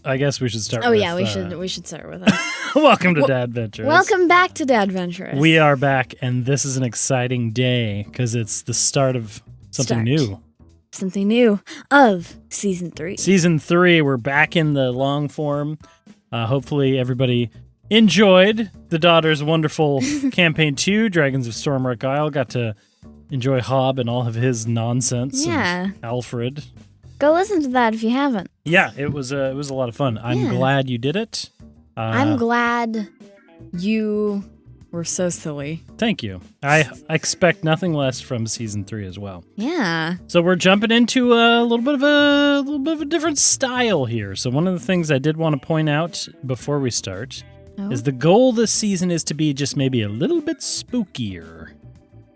I guess we should start. Oh with, yeah, we should start with that. Welcome to Dad Ventures. Welcome back to Dad Ventures. We are back, and this is an exciting day because it's the start of something new. Something new of Season 3. Season 3, we're back in the long form. Hopefully everybody enjoyed the Daughter's wonderful Campaign 2, Dragons of Stormwreck Isle. Got to enjoy Hob and all of his nonsense. Yeah. And Alfred. Go listen to that if you haven't. Yeah, it was a lot of fun. I'm glad you did it. I'm glad you were so silly. Thank you. I expect nothing less from Season 3 as well. Yeah. So we're jumping into a little bit of a different style here. So one of the things I did want to point out before we start is the goal this season is to be just maybe a little bit spookier.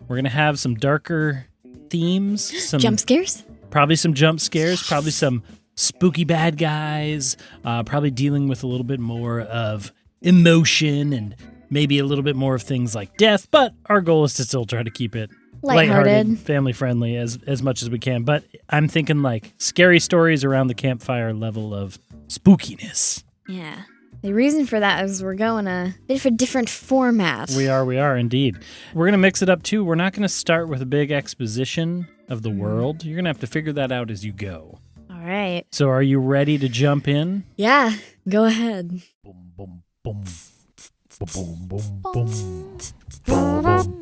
We're going to have some darker themes. Some jump scares? Probably some jump scares. Probably some spooky bad guys. Probably dealing with a little bit more of emotion and maybe a little bit more of things like death. But our goal is to still try to keep it lighthearted, family-friendly as much as we can. But I'm thinking like scary stories around the campfire level of spookiness. Yeah. The reason for that is we're going a bit of a different format. We are indeed. We're going to mix it up too. We're not going to start with a big exposition of the world. You're going to have to figure that out as you go. All right. So are you ready to jump in? Yeah, go ahead. Boom, boom, boom. Boom, boom, boom. Boom,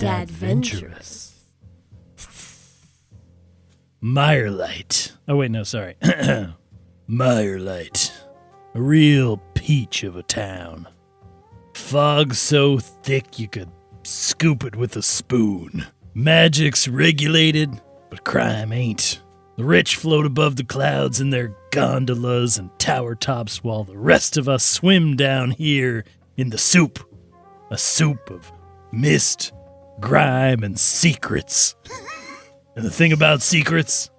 Adventurous. Mirelight. Oh, wait, no, sorry. Mirelight. A real peach of a town. Fog so thick you could scoop it with a spoon. Magic's regulated, but crime ain't. The rich float above the clouds in their gondolas and tower tops while the rest of us swim down here in the soup. A soup of mist, grime, and secrets. And the thing about secrets,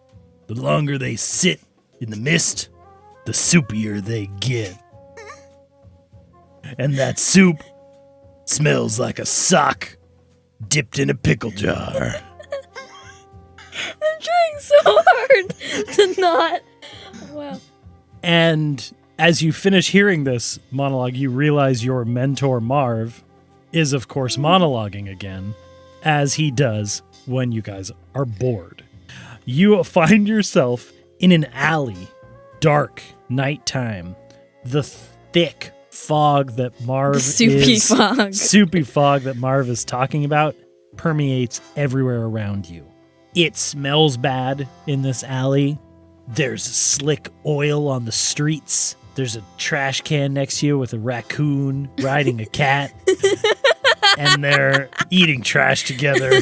the longer they sit in the mist, the soupier they get. And that soup smells like a sock dipped in a pickle jar. I'm trying so hard to not. Wow. And as you finish hearing this monologue, you realize your mentor, Marv, is, of course, monologuing again, as he does when you guys are bored. You find yourself in an alley, dark, nighttime. The thick fog that soupy fog that Marv is talking about permeates everywhere around you. It smells bad in this alley. There's slick oil on the streets. There's a trash can next to you with a raccoon riding a cat. And they're eating trash together.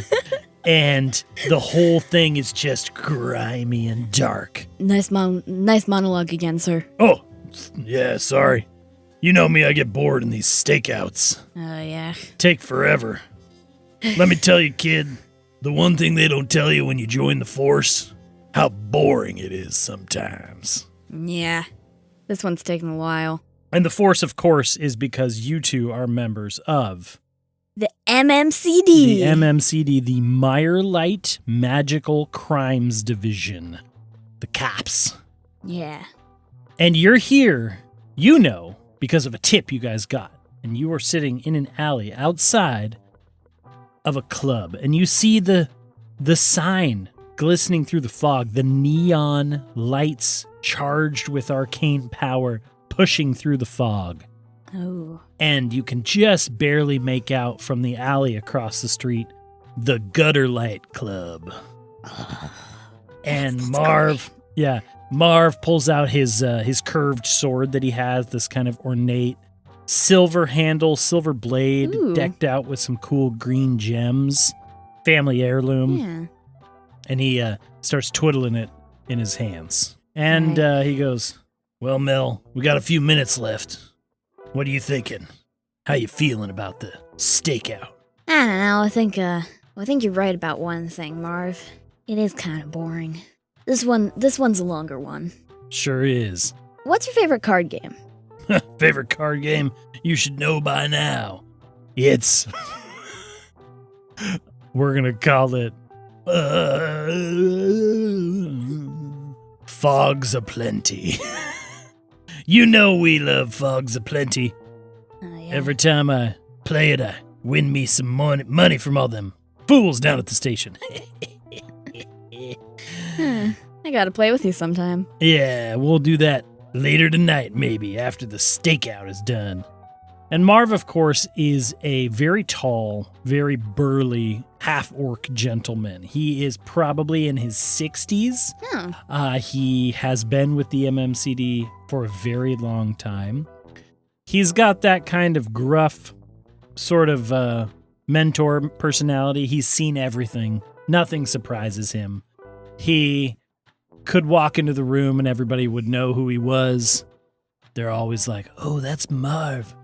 And the whole thing is just grimy and dark. Nice monologue again, sir. Oh, yeah, sorry. You know me, I get bored in these stakeouts. Oh, yeah. Take forever. Let me tell you, kid, the one thing they don't tell you when you join the force, how boring it is sometimes. Yeah, this one's taking a while. And the force, of course, is because you two are members of the MMCD. The MMCD, the Mirelight Magical Crimes Division. The cops. Yeah. And you're here, you know, because of a tip you guys got. And you are sitting in an alley outside of a club. And you see the sign glistening through the fog, the neon lights charged with arcane power pushing through the fog. Oh. And you can just barely make out from the alley across the street the Gutter Light Club. And Marv, Marv pulls out his curved sword that he has, this kind of ornate silver handle, silver blade, decked out with some cool green gems, family heirloom. Yeah. And he starts twiddling it in his hands. And he goes, "Well, Mel, we got a few minutes left. What are you thinking? How you feeling about the stakeout?" I don't know. I think you're right about one thing, Marv. It is kind of boring. This one's a longer one. Sure is. What's your favorite card game? Favorite card game you should know by now. It's... We're going to call it... Fogs Aplenty. You know we love Fogs Aplenty. Yeah. Every time I play it, I win me some money from all them fools down at the station. I gotta play with you sometime. Yeah, we'll do that later tonight, maybe, after the stakeout is done. And Marv, of course, is a very tall, very burly, half-orc gentleman. He is probably in his 60s. He has been with the MMCD for a very long time. He's got that kind of gruff, sort of mentor personality. He's seen everything. Nothing surprises him. He could walk into the room and everybody would know who he was. They're always like, oh, that's Marv.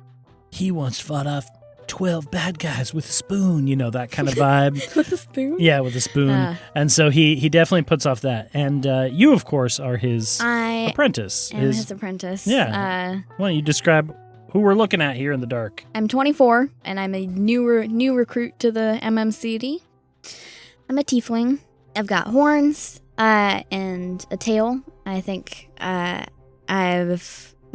He once fought off 12 bad guys with a spoon, you know, that kind of vibe. With a spoon? Yeah, with a spoon. And so he definitely puts off that. And you, of course, are his apprentice. I am his apprentice. Yeah. Why don't you describe who we're looking at here in the dark? I'm 24, and I'm a new recruit to the MMCD. I'm a tiefling. I've got horns and a tail. I think my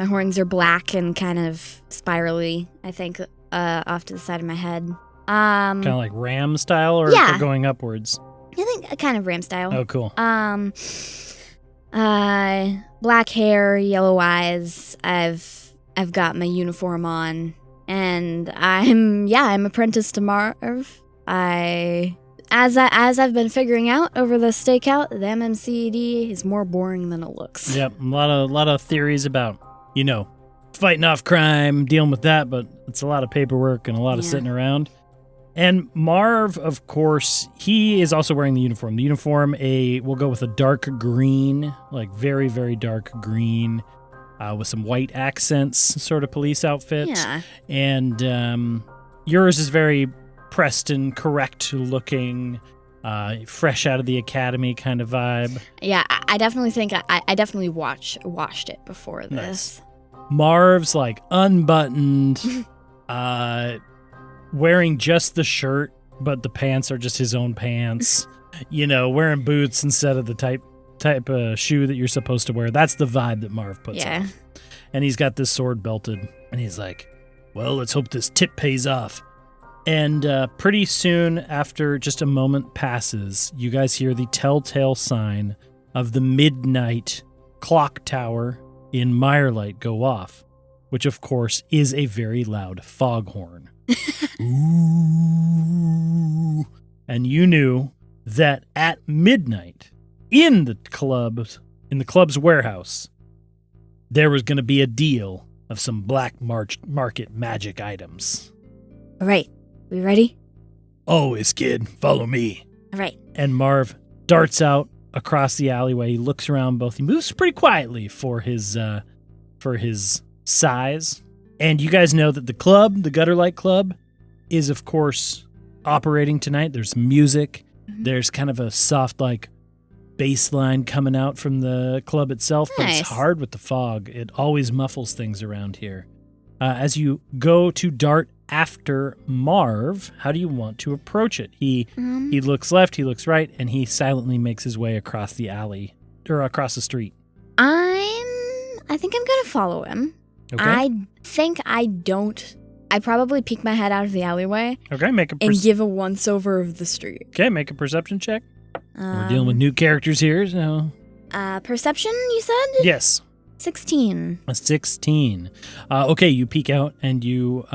horns are black and kind of spirally, I think, off to the side of my head. Kind of like ram style, or yeah. Going upwards? I think kind of ram style. Oh, cool. Black hair, yellow eyes. I've got my uniform on, and I'm apprenticed to Marv. As I've been figuring out over the stakeout, the MMCD is more boring than it looks. Yep, a lot of theories about, you know, fighting off crime, dealing with that, but it's a lot of paperwork and a lot of sitting around. And Marv, of course, he is also wearing the uniform. The uniform, we'll go with a dark green, like very, very dark green, with some white accents, sort of police outfit. Yeah. And yours is very pressed and correct looking, fresh out of the academy kind of vibe. Yeah, I definitely think I definitely washed it before this. Nice. Marv's like unbuttoned, wearing just the shirt, but the pants are just his own pants. You know, wearing boots instead of the type of shoe that you're supposed to wear. That's the vibe that Marv puts on. And he's got this sword belted, and he's like, well, let's hope this tip pays off. And pretty soon after just a moment passes, you guys hear the telltale sign of the midnight clock tower in Mirelight go off, which of course is a very loud foghorn. Ooh. And you knew that at midnight in the club's warehouse, there was going to be a deal of some black market magic items. All right. We ready? Always, kid. Follow me. All right. And Marv darts out across the alleyway. He looks around both. He moves pretty quietly for his size. And you guys know that the club, the Gutterlight Club, is, of course, operating tonight. There's music. Mm-hmm. There's kind of a soft, like, bass line coming out from the club itself. Nice. But it's hard with the fog. It always muffles things around here. As you go to dart after Marv, how do you want to approach it? He looks left, he looks right, and he silently makes his way across the alley, or across the street. I think I'm going to follow him. Okay. I probably peek my head out of the alleyway. Okay, and give a once-over of the street. Okay, make a perception check. We're dealing with new characters here, so... Perception, you said? Yes. 16. A 16. Okay, you peek out and you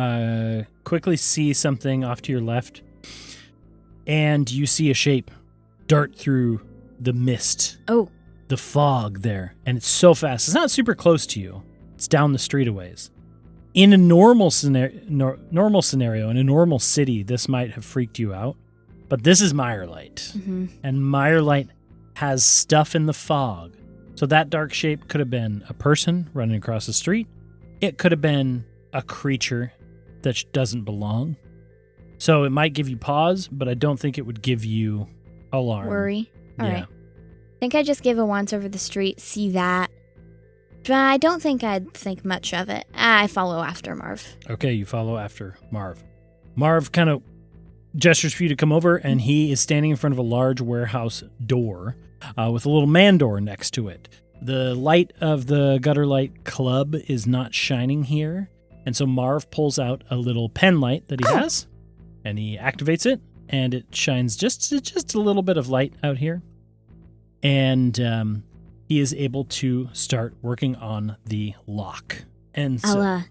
quickly see something off to your left. And you see a shape dart through the mist. Oh. The fog there. And it's so fast. It's not super close to you. It's down the street a ways. In a normal scenario, in a normal city, this might have freaked you out. But this is Mirelight. Mm-hmm. And Mirelight has stuff in the fog. So that dark shape could have been a person running across the street. It could have been a creature that doesn't belong. So it might give you pause, but I don't think it would give you alarm. Worry. All right. I think I just give a once over the street, see that, I don't think I'd think much of it. I follow after Marv. Okay, you follow after Marv. Marv kind of gestures for you to come over, and he is standing in front of a large warehouse door with a little man door next to it. The light of the Gutter Light Club is not shining here, and so Marv pulls out a little pen light that he has, and he activates it, and it shines just a little bit of light out here. And he is able to start working on the lock. And so,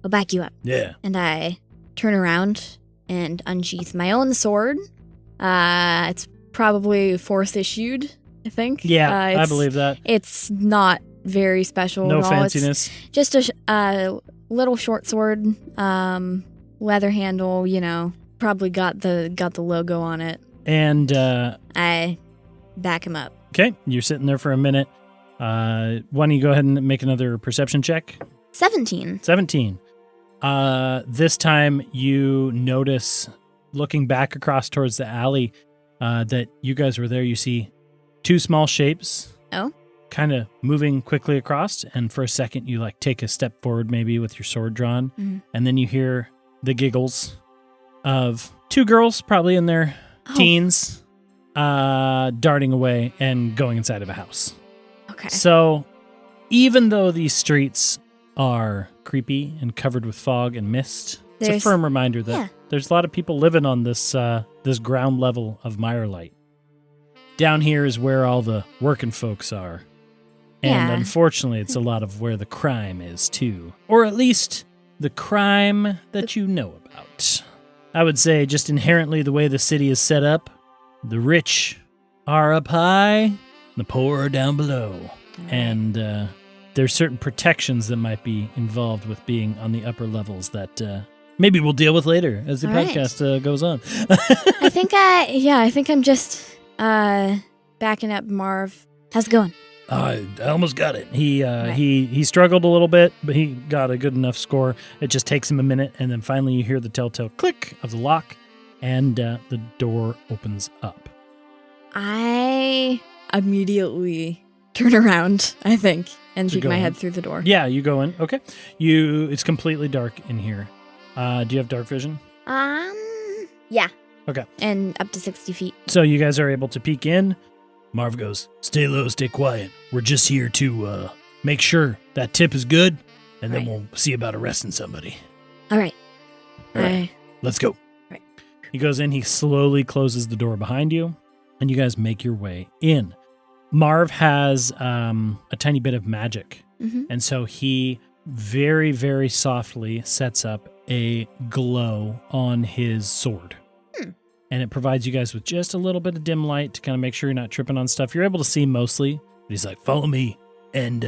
I'll back you up. Yeah. And I turn around and unsheath my own sword. It's probably 4th issued, I think. Yeah, I believe that. It's not very special No at all. fanciness. It's just a little short sword, leather handle, probably got the logo on it. And I back him up. okay, you're sitting there for a minute. Why don't you go ahead and make another perception check? 17. 17. This time you notice, looking back across towards the alley, that you guys were there. You see 2 small shapes. Oh. Kind of moving quickly across, and for a second you take a step forward, maybe with your sword drawn, and then you hear the giggles of 2 girls, probably in their teens, darting away and going inside of a house. Okay. So, even though these streets are creepy and covered with fog and mist, it's a firm reminder that there's a lot of people living on this this ground level of Mirelight. Down here is where all the working folks are. And unfortunately, it's a lot of where the crime is, too. Or at least the crime that you know about. I would say just inherently the way the city is set up, the rich are up high, the poor are down below. Right. And there's certain protections that might be involved with being on the upper levels that maybe we'll deal with later as the podcast goes on. I think I'm just backing up Marv. How's it going? I almost got it. He struggled a little bit, but he got a good enough score. It just takes him a minute, and then finally you hear the telltale click of the lock, and the door opens up. I immediately turn around, I think, and peek my head through the door. Yeah, you go in. Okay. It's completely dark in here. Do you have dark vision? Yeah. Okay. And up to 60 feet. So you guys are able to peek in. Marv goes, "Stay low, stay quiet. We're just here to make sure that tip is good, and then we'll see about arresting somebody." All right. Let's go. Right. He goes in, he slowly closes the door behind you, and you guys make your way in. Marv has a tiny bit of magic, and so he very, very softly sets up a glow on his sword. And it provides you guys with just a little bit of dim light to kind of make sure you're not tripping on stuff. You're able to see mostly. But he's like, "Follow me, and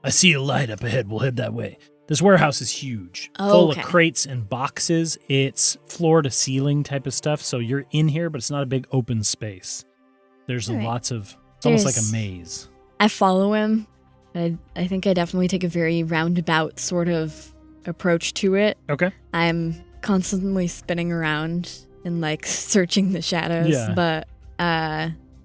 I see a light up ahead. We'll head that way." This warehouse is huge, full of crates and boxes. It's floor-to-ceiling type of stuff, so you're in here, but it's not a big open space. There's lots of... It's almost like a maze. I follow him. I think I definitely take a very roundabout sort of approach to it. Okay. I'm constantly spinning around and searching the shadows, but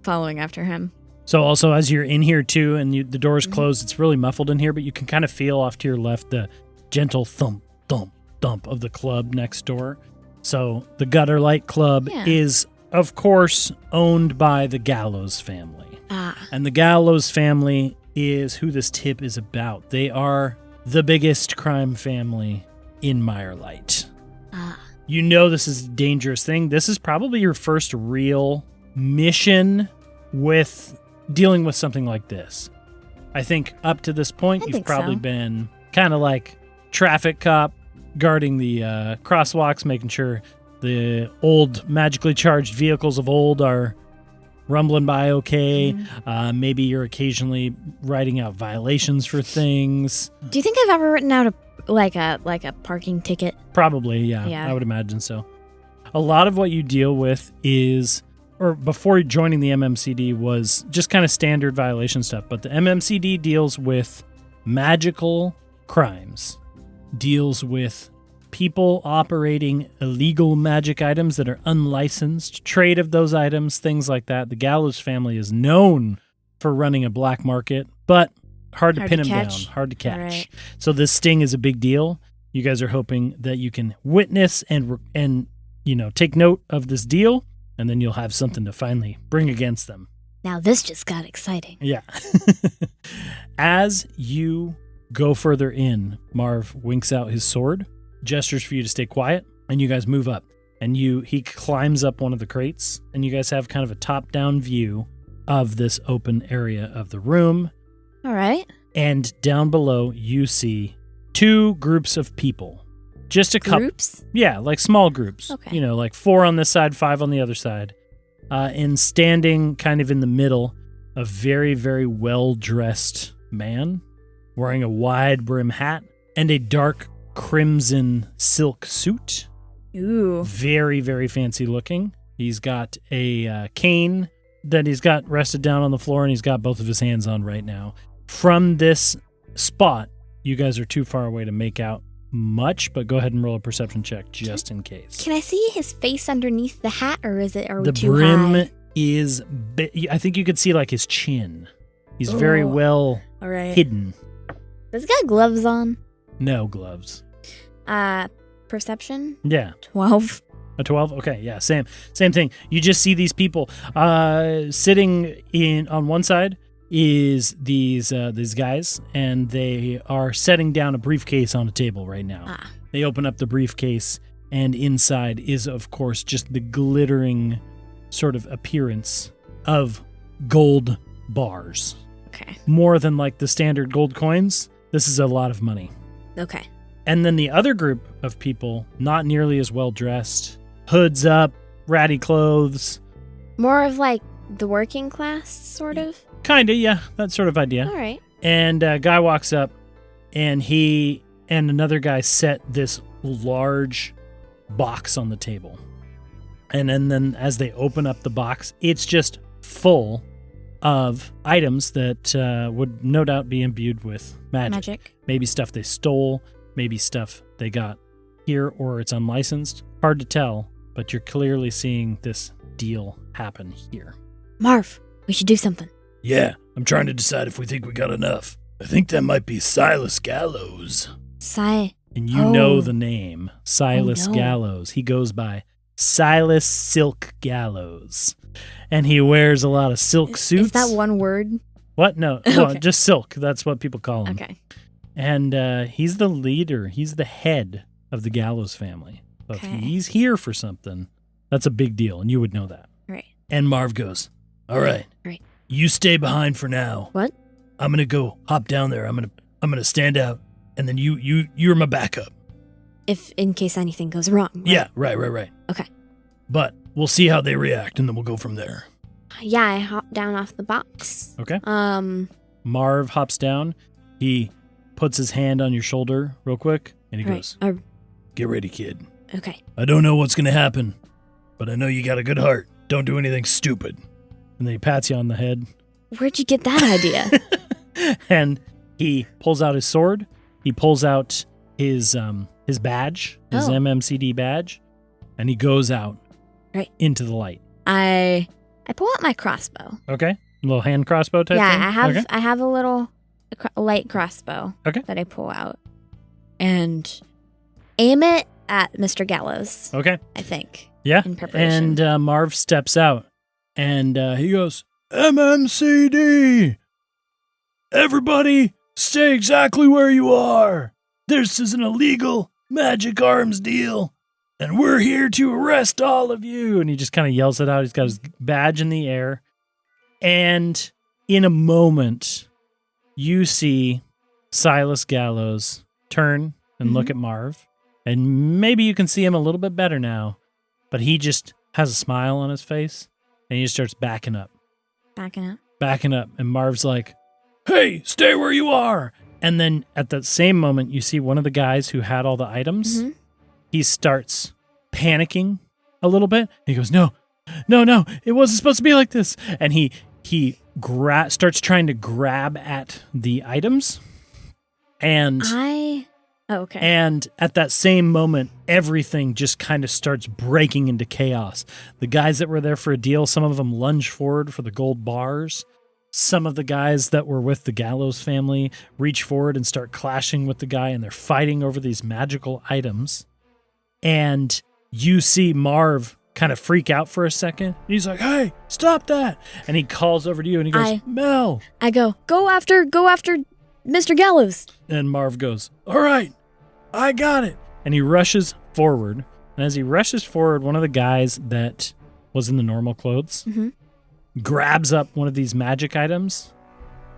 following after him. So also as you're in here too, and the door's closed, it's really muffled in here, but you can kind of feel off to your left the gentle thump, thump, thump of the club next door. So the Gutter Light Club is, of course, owned by the Gallows family. And the Gallows family is who this tip is about. They are the biggest crime family in Mirelight. You know this is a dangerous thing. This is probably your first real mission with dealing with something like this. I think up to this point, you've probably been kind of like traffic cop, guarding the crosswalks, making sure the old magically charged vehicles of old are rumbling by okay. Maybe you're occasionally writing out violations for things. Do you think I've ever written out a parking ticket? Probably, yeah. I would imagine so. A lot of what you deal with is, or before joining the MMCD, was just kind of standard violation stuff. But the MMCD deals with magical crimes, deals with people operating illegal magic items that are unlicensed, trade of those items, things like that. The Gallows family is known for running a black market, but hard to pin him catch. down, hard to catch. Right. So this sting is a big deal. You guys are hoping that you can witness and take note of this deal, and then you'll have something to finally bring against them. Now this just got exciting. Yeah. As you go further in, Marv winks out his sword, gestures for you to stay quiet, and you guys move up. And he climbs up one of the crates, and you guys have kind of a top-down view of this open area of the room. All right. And down below, you see 2 groups of people. Just a couple. Groups? Yeah, like small groups. Okay. Like 4 on this side, 5 on the other side. And standing kind of in the middle, a very, very well-dressed man wearing a wide brim hat and a dark crimson silk suit. Ooh. Very, very fancy looking. He's got a cane that he's got rested down on the floor, and he's got both of his hands on right now. From this spot, you guys are too far away to make out much, but go ahead and roll a perception check just in case. Can I see his face underneath the hat, or are we The too brim high? is, I think you could see like his chin. He's very well All right. hidden. Does he got gloves on? No gloves. Perception? Yeah. 12. A 12? Okay, yeah, same thing. You just see these people sitting in on one side is these guys, and they are setting down a briefcase on a table right now. They open up the briefcase, and inside is, of course, just the glittering sort of appearance of gold bars. Okay. More than like the standard gold coins. This is a lot of money. Okay. And then the other group of people, not nearly as well dressed, hoods up, ratty clothes. More of like the working class, sort of? Kinda, yeah, that sort of idea. All right. And a guy walks up, and he and another guy set this large box on the table. And then as they open up the box, it's just full of items that would no doubt be imbued with magic. Maybe stuff they stole, maybe stuff they got here, or it's unlicensed. Hard to tell, but you're clearly seeing this deal happen here. Marv, we should do something. Yeah, I'm trying to decide if we think we got enough. I think that might be Silas Gallows. And you know the name, Silas Gallows. He goes by Silas Silk Gallows. And he wears a lot of silk suits. Is that one word? What? No, well, just silk. That's what people call him. Okay. And he's the leader. He's the head of the Gallows family. So Okay. if he's here for something, that's a big deal, and you would know that. Right. And Marv goes, all right. Right. You stay behind for now. What? I'm gonna go hop down there. I'm gonna stand out, and then you're my backup. If in case anything goes wrong. Right? Yeah, right. Okay. But we'll see how they react, and then we'll go from there. Yeah, I hop down off the box. Okay. Marv hops down. He puts his hand on your shoulder real quick, and he goes, "Get ready, kid. Okay. I don't know what's gonna happen, but I know you got a good heart. Don't do anything stupid." And then he pats you on the head. Where'd you get that idea? And he pulls out his sword. He pulls out his badge, his MMCD badge, and he goes out into the light. I pull out my crossbow. Okay, a little hand crossbow type thing. Yeah, I have a little light crossbow. Okay. That I pull out and aim it at Mr. Gallows. Okay. I think. Yeah. In preparation. And Marv steps out, and he goes, "MMCD! Everybody, stay exactly where you are. This is an illegal magic arms deal, and we're here to arrest all of you." And he just kind of yells it out. He's got his badge in the air. And in a moment, you see Silas Gallows turn and look at Marv. And maybe you can see him a little bit better now, but he just has a smile on his face, and he just starts backing up. Backing up. And Marv's like, "Hey, stay where you are." And then at that same moment, you see one of the guys who had all the items. He starts panicking a little bit. He goes, no, it wasn't supposed to be like this. And he starts trying to grab at the items. And and at that same moment, everything just kind of starts breaking into chaos. The guys that were there for a deal, some of them lunge forward for the gold bars. some of the guys that were with the Gallows family reach forward and start clashing with the guy, and they're fighting over these magical items. And you see Marv kind of freak out for a second. He's like, hey, stop that. And he calls over to you and he goes, Mel. I go after Mr. Gallows. And Marv goes, all right, I got it. And he rushes forward. And as he rushes forward, one of the guys that was in the normal clothes grabs up one of these magic items,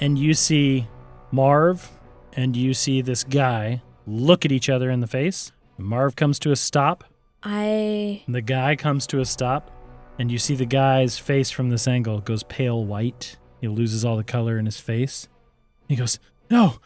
and you see Marv and you see this guy look at each other in the face. Marv comes to a stop. The guy comes to a stop, and you see the guy's face from this angle goes pale white. He loses all the color in his face. He goes, no.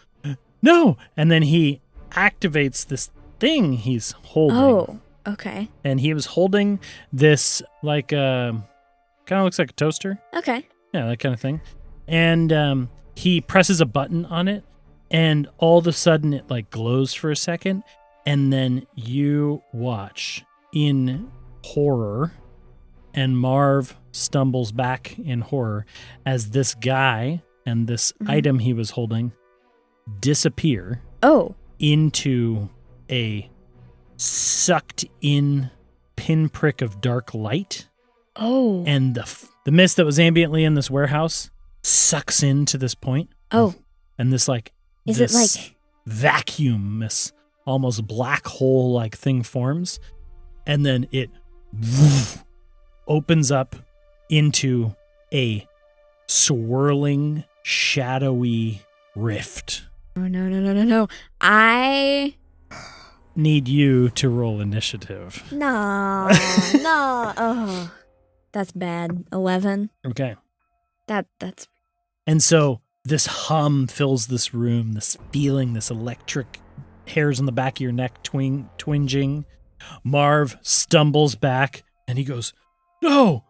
And then he activates this thing he's holding. Oh, okay. And he was holding this like kind of looks like a toaster. Okay. Yeah, that kind of thing. And he presses a button on it, and all of a sudden it like glows for a second, and then you watch in horror, and Marv stumbles back in horror as this guy and this item he was holding disappear into a sucked in pinprick of dark light. Oh. And the mist that was ambiently in this warehouse sucks into this point. Oh. And this like is it like vacuum, this almost black hole like thing forms, and then it opens up into a swirling, shadowy rift. Oh, no. I need you to roll initiative. No. Oh. That's bad. 11. Okay. That's. And so this hum fills this room, this feeling, this electric hairs on the back of your neck twinging. Marv stumbles back and he goes, no,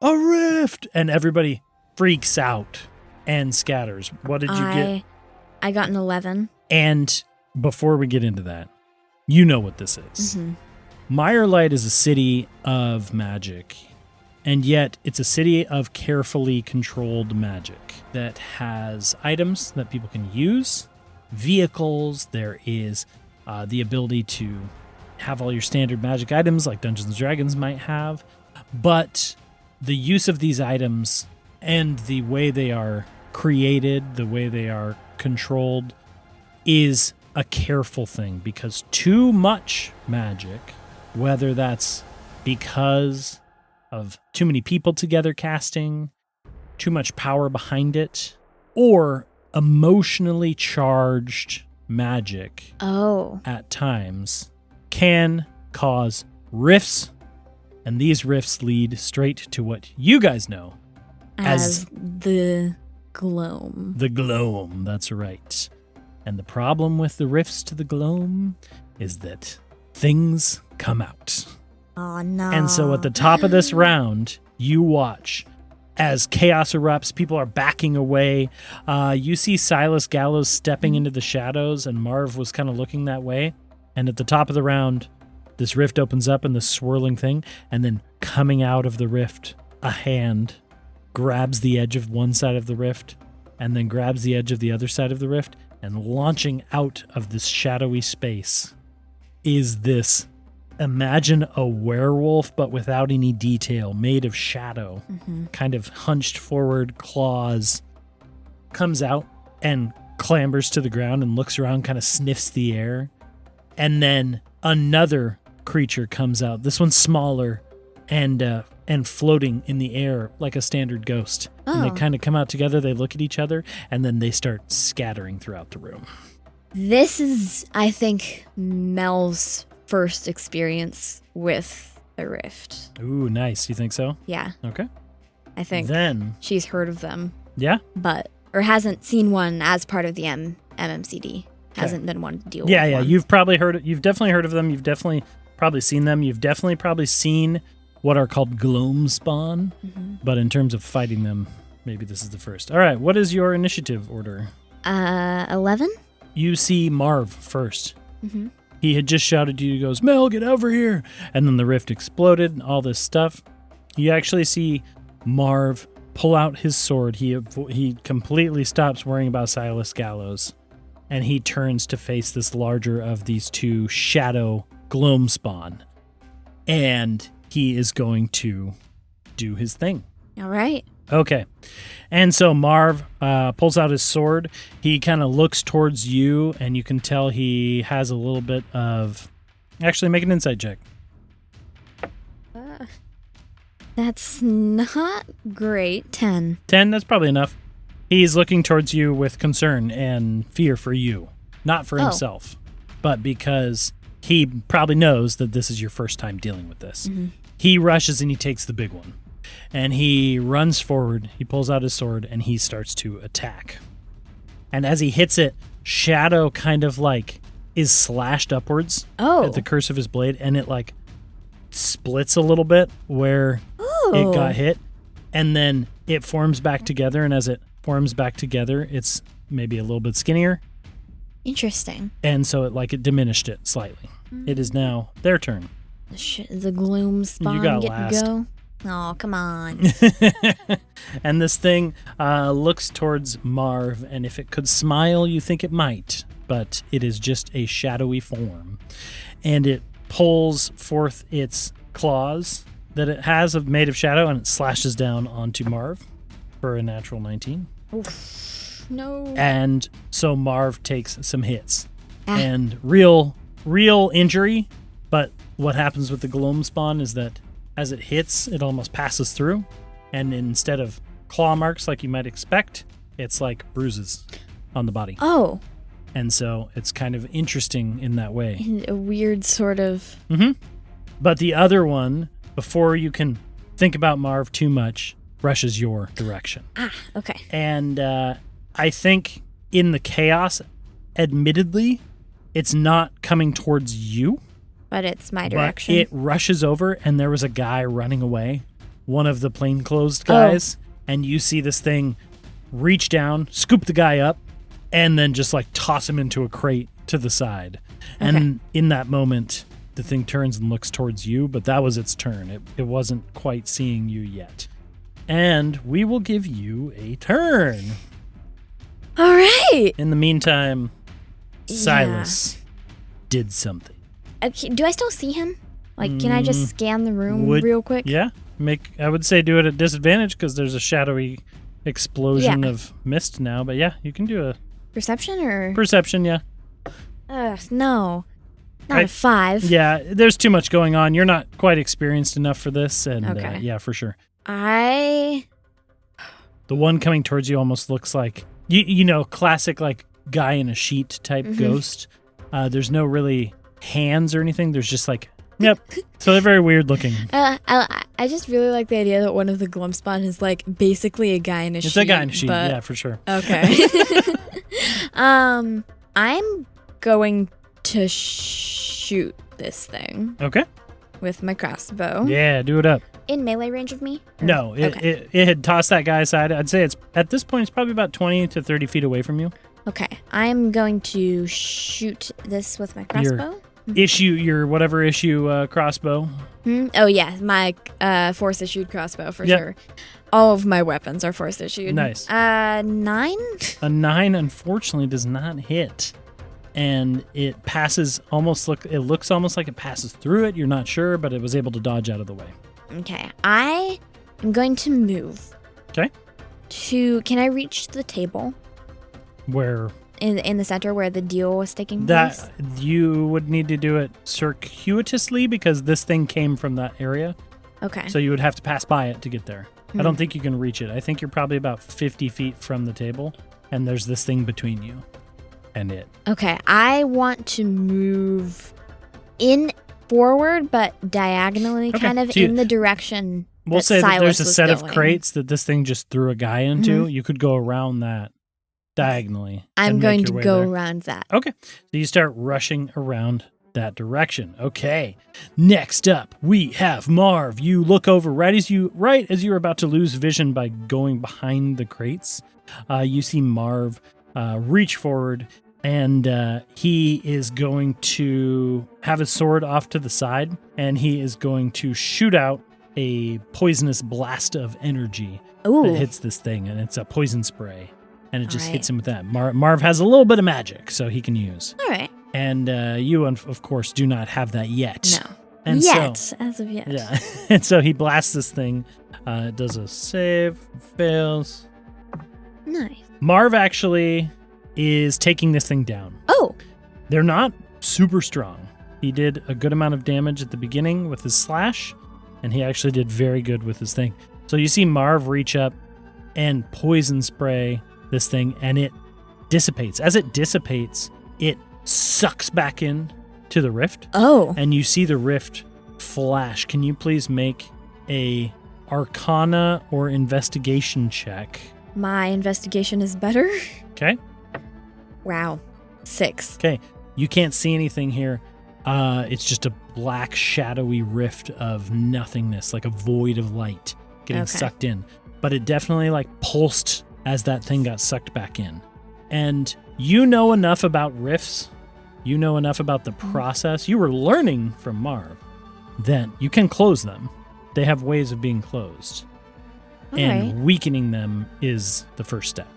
a rift. And everybody freaks out and scatters. What did you get? I got an 11. And before we get into that, you know what this is. Mirelight is a city of magic. And yet, it's a city of carefully controlled magic that has items that people can use, vehicles. There is the ability to have all your standard magic items like Dungeons & Dragons might have. But the use of these items and the way they are created, the way they are controlled, is a careful thing, because too much magic, whether that's because of too many people together casting, too much power behind it, or emotionally charged magic at times can cause rifts, and these rifts lead straight to what you guys know as the gloam. The gloam, that's right. And the problem with the rifts to the gloam is that things come out. Oh, no. And so at the top of this round, you watch as chaos erupts, people are backing away. You see Silas Gallows stepping into the shadows, and Marv was kind of looking that way. And at the top of the round, this rift opens up in this swirling thing, and then coming out of the rift, a hand grabs the edge of one side of the rift, and then grabs the edge of the other side of the rift, and launching out of this shadowy space is this, imagine a werewolf, but without any detail, made of shadow, kind of hunched forward, claws, comes out and clambers to the ground and looks around, kind of sniffs the air. And then another creature comes out. This one's smaller and floating in the air like a standard ghost. Oh. And they kind of come out together, they look at each other, and then they start scattering throughout the room. This is, I think, Mel's first experience with a rift. Ooh, nice. You think so? Yeah. Okay. I think then she's heard of them. Yeah? Or hasn't seen one as part of the MMCD. Okay. Hasn't been one to deal with. Yeah. One. You've definitely heard of them. You've definitely probably seen them. You've definitely probably seen what are called gloam spawn. But in terms of fighting them, maybe this is the first. All right. What is your initiative order? 11. You see Marv first. He had just shouted to you, he goes, Mel, get over here. And then the rift exploded and all this stuff. You actually see Marv pull out his sword. He completely stops worrying about Silas Gallows, and he turns to face this larger of these two shadow gloom spawn. And he is going to do his thing. All right. Okay. And so Marv pulls out his sword. He kind of looks towards you, and you can tell he has a little bit of... Actually, make an insight check. That's not great. 10. 10, that's probably enough. He's looking towards you with concern and fear for you. Not for himself, but because he probably knows that this is your first time dealing with this. Mm-hmm. He rushes and he takes the big one. And he runs forward, he pulls out his sword, and he starts to attack. And as he hits it, Shadow kind of like is slashed upwards at the curse of his blade, and it like splits a little bit where it got hit. And then it forms back together, and as it forms back together, it's maybe a little bit skinnier. Interesting. And so it diminished it slightly. It is now their turn. The gloom spawn you got get last. to go? Oh, come on. And this thing looks towards Marv, and if it could smile, you think it might, but it is just a shadowy form. And it pulls forth its claws that it has made of shadow, and it slashes down onto Marv for a natural 19. Oof. No. And so Marv takes some hits. And real injury, but what happens with the gloom spawn is that as it hits, it almost passes through, and instead of claw marks like you might expect, it's like bruises on the body. Oh. And so it's kind of interesting in that way. In a weird sort of... Mm-hmm. But the other one, before you can think about Marv too much, rushes your direction. Okay. And I think in the chaos, admittedly, it's not coming towards you. But it's my direction. But it rushes over, and there was a guy running away, one of the plainclothes guys, and you see this thing reach down, scoop the guy up, and then just like toss him into a crate to the side. And in that moment, the thing turns and looks towards you, but that was its turn. It wasn't quite seeing you yet. And we will give you a turn. All right. In the meantime, Silas did something. Okay, do I still see him? Like, can I just scan the room real quick? Yeah. I would say do it at disadvantage because there's a shadowy explosion of mist now. But yeah, you can do a... Perception or... Perception, yeah. No. Not a 5. Yeah, there's too much going on. You're not quite experienced enough for this. And yeah, for sure. The one coming towards you almost looks like, you know, classic like guy in a sheet type ghost. There's no really... hands or anything. There's just like, yep. So they're very weird looking. I just really like the idea that one of the gloom spawn is like basically a guy in a sheet. It's a guy in a sheet, yeah, for sure. Okay. I'm going to shoot this thing. Okay. With my crossbow. Yeah, do it up. In melee range of me? No, it had tossed that guy aside. I'd say it's at this point it's probably about 20 to 30 feet away from you. Okay, I'm going to shoot this with my crossbow. Your whatever issue crossbow. Oh yeah, my force issued crossbow for sure. All of my weapons are force issued. Nice. 9? A 9 unfortunately does not hit. And it passes it looks almost like it passes through it. You're not sure, but it was able to dodge out of the way. Okay, I am going to move. Okay. Can I reach the table? Where? In the center where the deal was taking place? That you would need to do it circuitously because this thing came from that area. Okay. So you would have to pass by it to get there. I don't think you can reach it. I think you're probably about 50 feet from the table, and there's this thing between you and it. Okay, I want to move forward, but diagonally, kind of in the direction. We'll say that there's a set going. of crates that this thing just threw a guy into. You could go around that. Diagonally. I'm going to go around that. Okay. So you start rushing around that direction. Okay. Next up, we have Marv. You look over right as you're about to lose vision by going behind the crates. You see Marv reach forward, and he is going to have his sword off to the side, and he is going to shoot out a poisonous blast of energy Ooh. that hits this thing, and it's a poison spray, and it just Alright. hits him with that. Marv has a little bit of magic, so he can use. All right. And you, of course, do not have that yet. No. And Yet, as of yet. Yeah. And so he blasts this thing. It does a save, fails. Nice. Marv actually is taking this thing down. Oh. They're not super strong. He did a good amount of damage at the beginning with his slash, and he actually did very good with his thing. So you see Marv reach up and poison spray this thing, and it dissipates. As it dissipates, it sucks back in to the rift, Oh. and you see the rift flash. Can you please make a Arcana or investigation check? My investigation is better. Okay. Wow. 6. Okay. You can't see anything here. It's just a black, shadowy rift of nothingness, like a void of light getting Okay. sucked in. But it definitely like pulsed as that thing got sucked back in. And you know enough about rifts. You know enough about the process. You were learning from Marv. Then you can close them. They have ways of being closed. All And right. weakening them is the first step.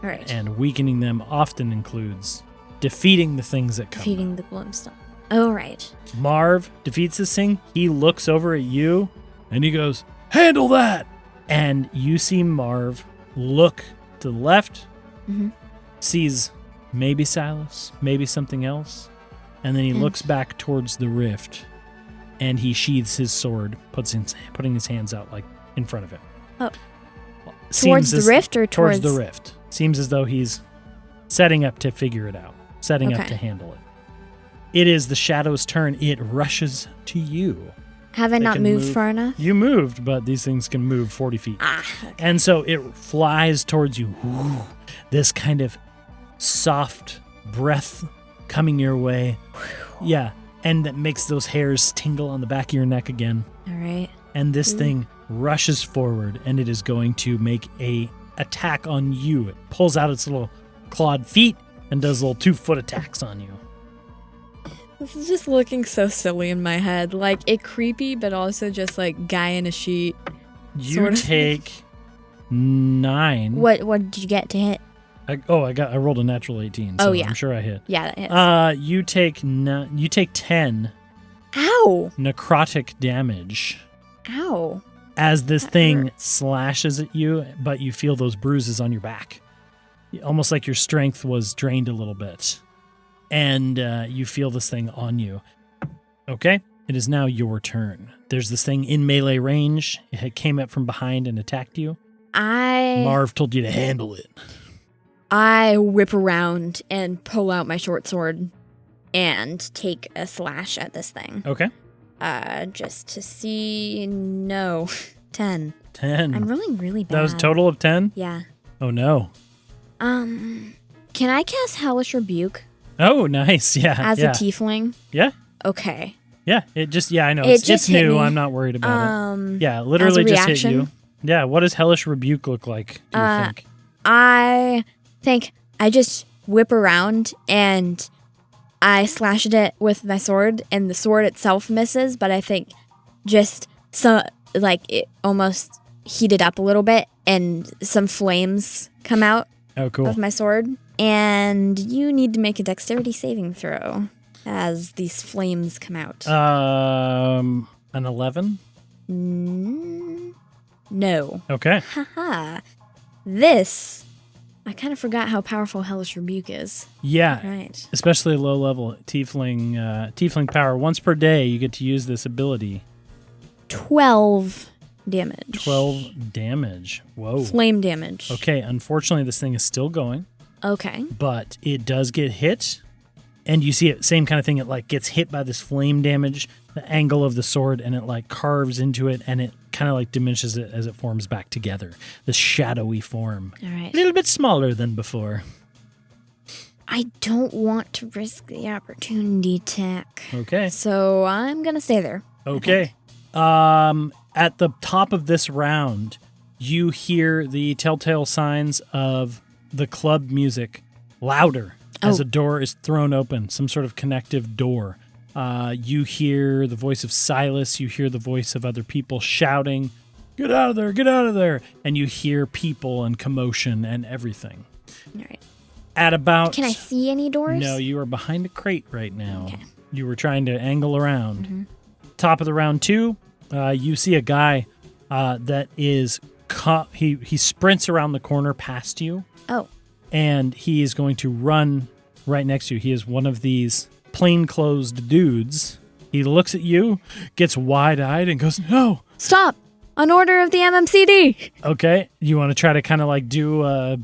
All right. And weakening them often includes defeating the things that come. Defeating the Gloomstone. All right. Marv defeats this thing. He looks over at you and he goes, "Handle that!" And you see Marv look to the left, Mhm. sees maybe Silas, maybe something else, and then he And- looks back towards the rift and he sheathes his sword, putting his hands out like in front of it. Oh. Seems Towards the as- rift or towards towards the rift. Seems as though he's setting up to figure it out, setting up Okay. to handle it. It is the shadow's turn. It rushes to you. Have I They not can moved move. far enough? You moved, but these things can move 40 feet. Ah. And so it flies towards you. Ooh, this kind of soft breath coming your way. Yeah. And that makes those hairs tingle on the back of your neck again. All right. And this Ooh. thing rushes forward and it is going to make a attack on you. It pulls out its little clawed feet and does little 2-foot attacks on you. This is just looking so silly in my head. Like, it creepy, but also just like guy in a sheet. You Sort of. take 9. What did you get to hit? I rolled a natural 18, so Oh, yeah. I'm sure I hit. Yeah, that hits. You take 10 Ow! necrotic damage Ow. as this That thing hurts. slashes at you, but you feel those bruises on your back. Almost like your strength was drained a little bit. And you feel this thing on you. Okay, it is now your turn. There's this thing in melee range. It came up from behind and attacked you. Marv told you to handle it. I whip around and pull out my short sword and take a slash at this thing. Okay. Just to see. No. 10. 10. I'm rolling really bad. That was a total of 10? Yeah. Oh, no. Can I cast Hellish Rebuke Oh, nice. Yeah. as yeah. a tiefling? Yeah. Okay. Yeah. I know. It It's just hit new. me. I'm not worried about it. Yeah. As Literally a just hit reaction? you. Yeah. What does Hellish Rebuke look like, do you think? I think I just whip around and I slash at it with my sword, and the sword itself misses, but I think just it almost heated up a little bit, and some flames come out Oh, cool. of my sword. And you need to make a dexterity saving throw as these flames come out. An 11? No. Okay. Haha. This, I kind of forgot how powerful Hellish Rebuke is. Yeah. Right. Especially low level tiefling power. Once per day, you get to use this ability. 12 damage. 12 damage. Whoa. Flame damage. Okay. Unfortunately, this thing is still going, Okay. but it does get hit. And you see it, same kind of thing. It like gets hit by this flame damage, the angle of the sword, and it like carves into it, and it kind of like diminishes it as it forms back together. This shadowy form. All right. A little bit smaller than before. I don't want to risk the opportunity attack. Okay. So I'm going to stay there. Okay. At the top of this round, you hear the telltale signs of the club music louder as Oh. a door is thrown open, some sort of connective door. You hear the voice of Silas. You hear the voice of other people shouting, "Get out of there! Get out of there!" And you hear people and commotion and everything. All right. At about... Can I see any doors? No, you are behind a crate right now. Okay. You were trying to angle around. Top of the round 2, you see a guy that is... He sprints around the corner past you. Oh. And he is going to run right next to you. He is one of these plainclothes dudes. He looks at you, gets wide-eyed, and goes, "No! Stop! On order of the MMCD!" Okay, you want to try to kind of like do a...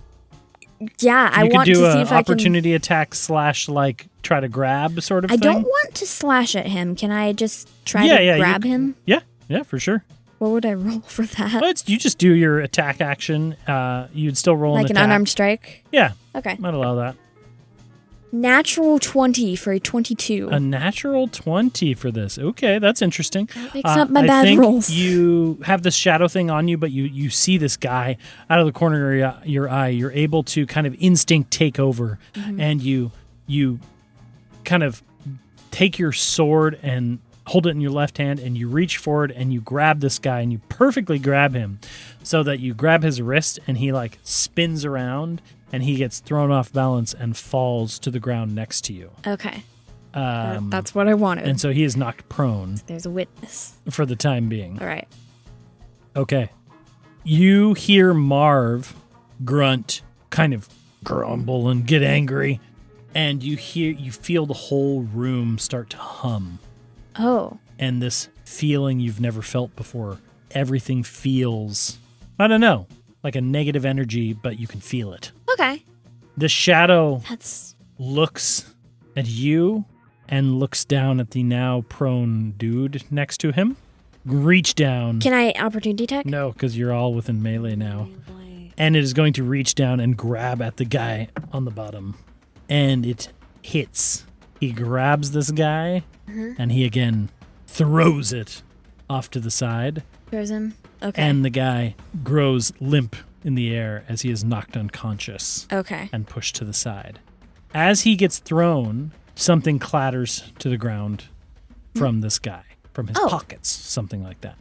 Yeah, I You want could to do see an if I can... opportunity attack / like try to grab sort of I thing. don't want to slash at him. Can I just try Yeah, to yeah, you grab him? Yeah, for sure. What would I roll for that? Well, you just do your attack action. You'd still roll Like an an attack. unarmed strike? Yeah, Okay. might allow that. Natural 20 for a 22. A natural 20 for this. Okay, that's interesting. That makes up my I bad think rolls. You have this shadow thing on you, but you see this guy out of the corner of your eye. You're able to kind of instinct take over, and you kind of take your sword and hold it in your left hand, and you reach forward and you grab this guy, and you perfectly grab him so that you grab his wrist, and he like spins around, and he gets thrown off balance and falls to the ground next to you. Okay. That's what I wanted. And so he is knocked prone There's a witness. for the time being. All right. Okay. You hear Marv grunt, kind of grumble and get angry, and you feel the whole room start to hum. Oh. And this feeling you've never felt before. Everything feels, I don't know, like a negative energy, but you can feel it. Okay. The shadow That's... looks at you and looks down at the now prone dude next to him. Reach down. Can I opportunity attack? No, because you're all within melee now. And it is going to reach down and grab at the guy on the bottom. And it hits. He grabs this guy, and he again throws it off to the side. Throws him? Okay. And the guy grows limp in the air as he is knocked unconscious Okay. and pushed to the side. As he gets thrown, something clatters to the ground from this guy, from his pockets, something like that.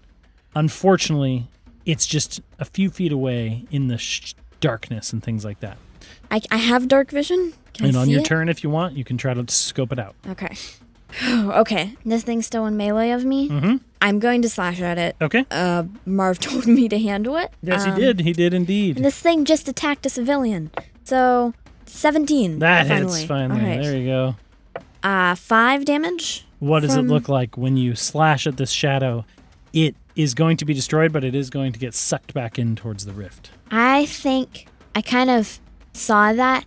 Unfortunately, it's just a few feet away in the darkness and things like that. I have dark vision? Can And I on see your it? turn, if you want, you can try to scope it out. Okay. Okay. This thing's still in melee of me? Mm-hmm. I'm going to slash at it. Okay. Marv told me to handle it. Yes, he did. He did indeed. And this thing just attacked a civilian. So, 17. That finally. hits finally. All right. There you go. 5 damage. What does it from- look like when you slash at this shadow? It is going to be destroyed, but it is going to get sucked back in towards the rift. I think I kind of saw that.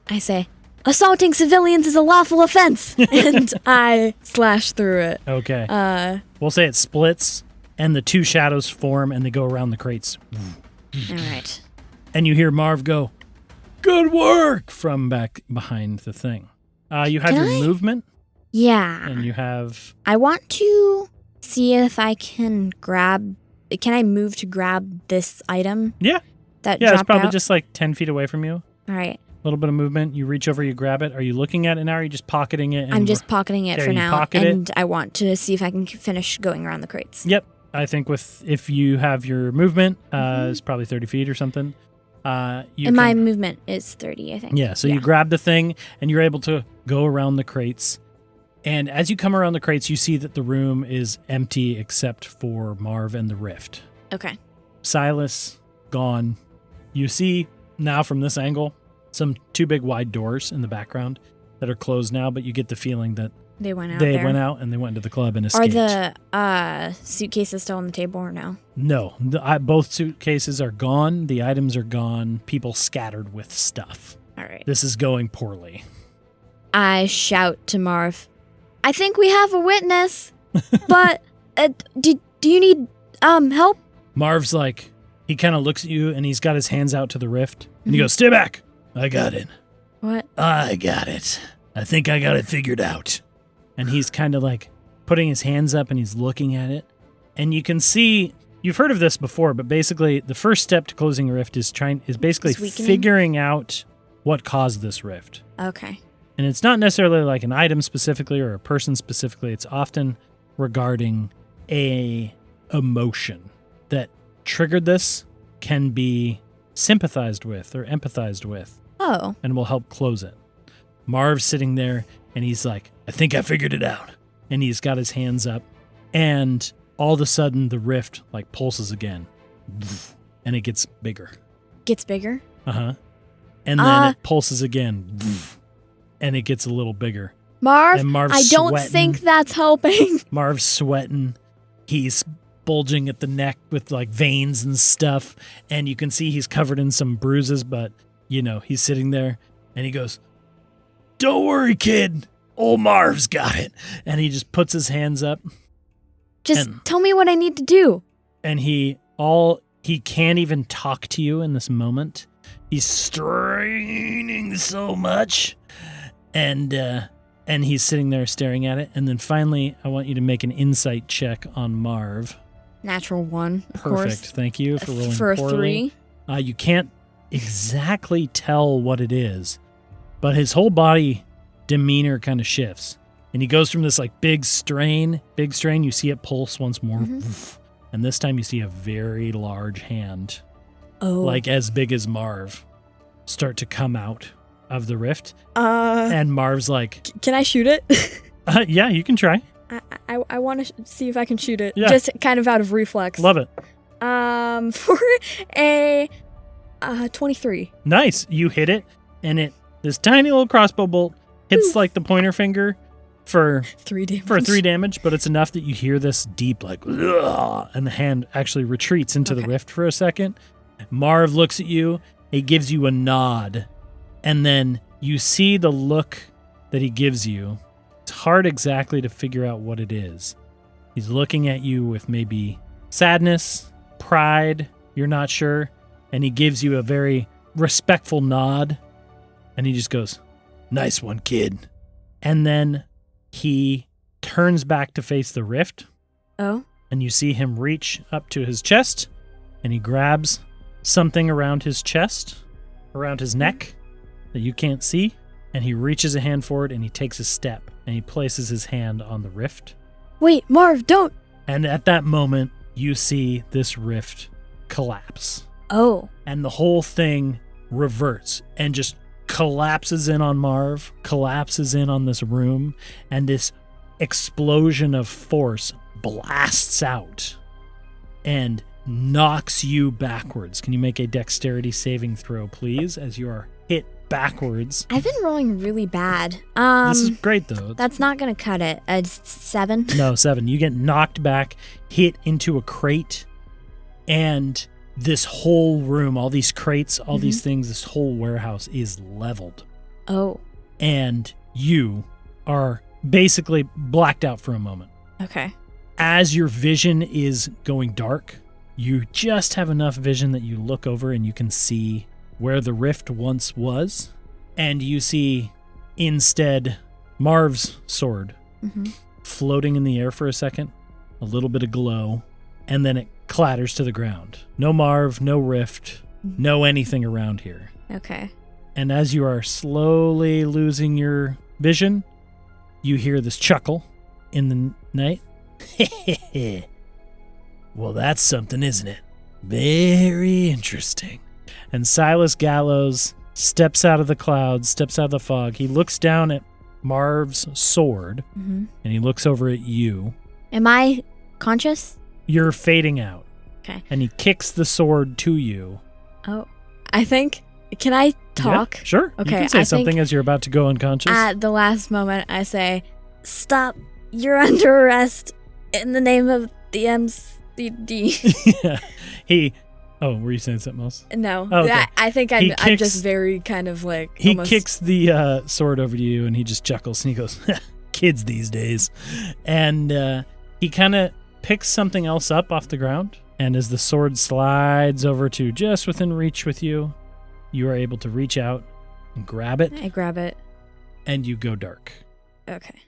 I say, assaulting civilians is a lawful offense. And I slash through it. Okay. We'll say it splits, and the two shadows form, and they go around the crates. All right. And you hear Marv go, "Good work!" from back behind the thing. You have Can your I- movement, Yeah. and you have... I want to see if I can grab... Can I move to grab this item Yeah. that Yeah, it's dropped probably out? just like 10 feet away from you. All right. A little bit of movement. You reach over, you grab it. Are you looking at it now, or are you just pocketing it? And I'm just pocketing it There, for you now, pocket it. and I want to see if I can finish going around the crates. Yep. I think if you have your movement, it's probably 30 feet or something. And my movement is 30, I think. Yeah, so you grab the thing, and you're able to go around the crates. And as you come around the crates, you see that the room is empty except for Marv and the rift. Okay. Silas, gone. You see now from this angle some 2 big wide doors in the background that are closed now, but you get the feeling that They went out they there. went out and they went to the club and Are escaped. the suitcases still on the table or no? No, both suitcases are gone. The items are gone. People scattered with stuff. All right. This is going poorly. I shout to Marv, I think we have a witness, but do you need help? Marv's like, he kind of looks at you and he's got his hands out to the rift. And he goes, "Stay back. I got it. What? I got it. I think I got it figured out." And he's kind of like putting his hands up and he's looking at it. And you can see, you've heard of this before, but basically the first step to closing a rift is basically It's weakening? figuring out what caused this rift. Okay. And it's not necessarily like an item specifically or a person specifically. It's often regarding a emotion that triggered this, can be sympathized with or empathized with. Oh. And will help close it. Marv's sitting there and he's like, I think I figured it out. And he's got his hands up and all of a sudden the rift like pulses again and it gets bigger. Gets bigger? Uh-huh. And then it pulses again and it gets a little bigger. Marv, and Marv's I don't sweating. think that's helping. Marv's sweating. He's bulging at the neck with like veins and stuff. And you can see he's covered in some bruises, but you know, he's sitting there and he goes, don't worry, kid. Old Marv's got it. And he just puts his hands up. Just tell me what I need to do. And he can't even talk to you in this moment. He's straining so much. And he's sitting there staring at it. And then finally, I want you to make an insight check on Marv. Natural 1, of Perfect. course. Thank you for rolling for a poorly. 3. You can't exactly tell what it is, but his whole body demeanor kind of shifts. And he goes from this like big strain, you see it pulse once more. Mm-hmm. And this time you see a very large hand, like as big as Marv, start to come out of the rift. And Marv's like, can I shoot it? Yeah, you can try. I want to see if I can shoot it. Yeah. Just kind of out of reflex. Love it. For a 23. Nice. You hit it, and this tiny little crossbow bolt hits like the pointer finger for 3 damage. For 3 damage, but it's enough that you hear this deep like, ugh, and the hand actually retreats into the rift for a second. Marv looks at you. He gives you a nod, and then you see the look that he gives you. It's hard exactly to figure out what it is. He's looking at you with maybe sadness, pride, you're not sure, and he gives you a very respectful nod, and he just goes, nice one, kid. And then he turns back to face the rift. Oh. And you see him reach up to his chest, and he grabs something around his chest, around his neck, that you can't see, and he reaches a hand forward, and he takes a step, and he places his hand on the rift. Wait, Marv, don't! And at that moment, you see this rift collapse. Oh. And the whole thing reverts and just collapses in on Marv, collapses in on this room, and this explosion of force blasts out and knocks you backwards. Can you make a dexterity saving throw, please, as you are hit backwards? I've been rolling really bad. This is great, though. That's not going to cut it. 7? No, 7. You get knocked back, hit into a crate, and this whole room, all these crates, all these things, this whole warehouse is leveled. Oh. And you are basically blacked out for a moment. Okay. As your vision is going dark, you just have enough vision that you look over and you can see where the rift once was. And you see instead Marv's sword floating in the air for a second, a little bit of glow, and then it clatters to the ground. No Marv, no rift, no anything around here. Okay. And as you are slowly losing your vision, you hear this chuckle in the night. Well, that's something, isn't it? Very interesting. And Silas Gallows steps out of the clouds, steps out of the fog. He looks down at Marv's sword, and he looks over at you. Am I conscious? You're fading out. Okay. And he kicks the sword to you. Oh. I think... Can I talk? Yeah, sure. Okay, You can say I something think as you're about to go unconscious. At the last moment, I say, stop. You're under arrest in the name of the MCD. Yeah. Oh, were you saying something else? No. Oh, okay. I think I'm just very kind of like... He almost... kicks the sword over to you, and he just chuckles, and he goes, kids these days. And he kind of picks something else up off the ground, and as the sword slides over to just within reach with you, you are able to reach out and grab it. I grab it. And you go dark. Okay.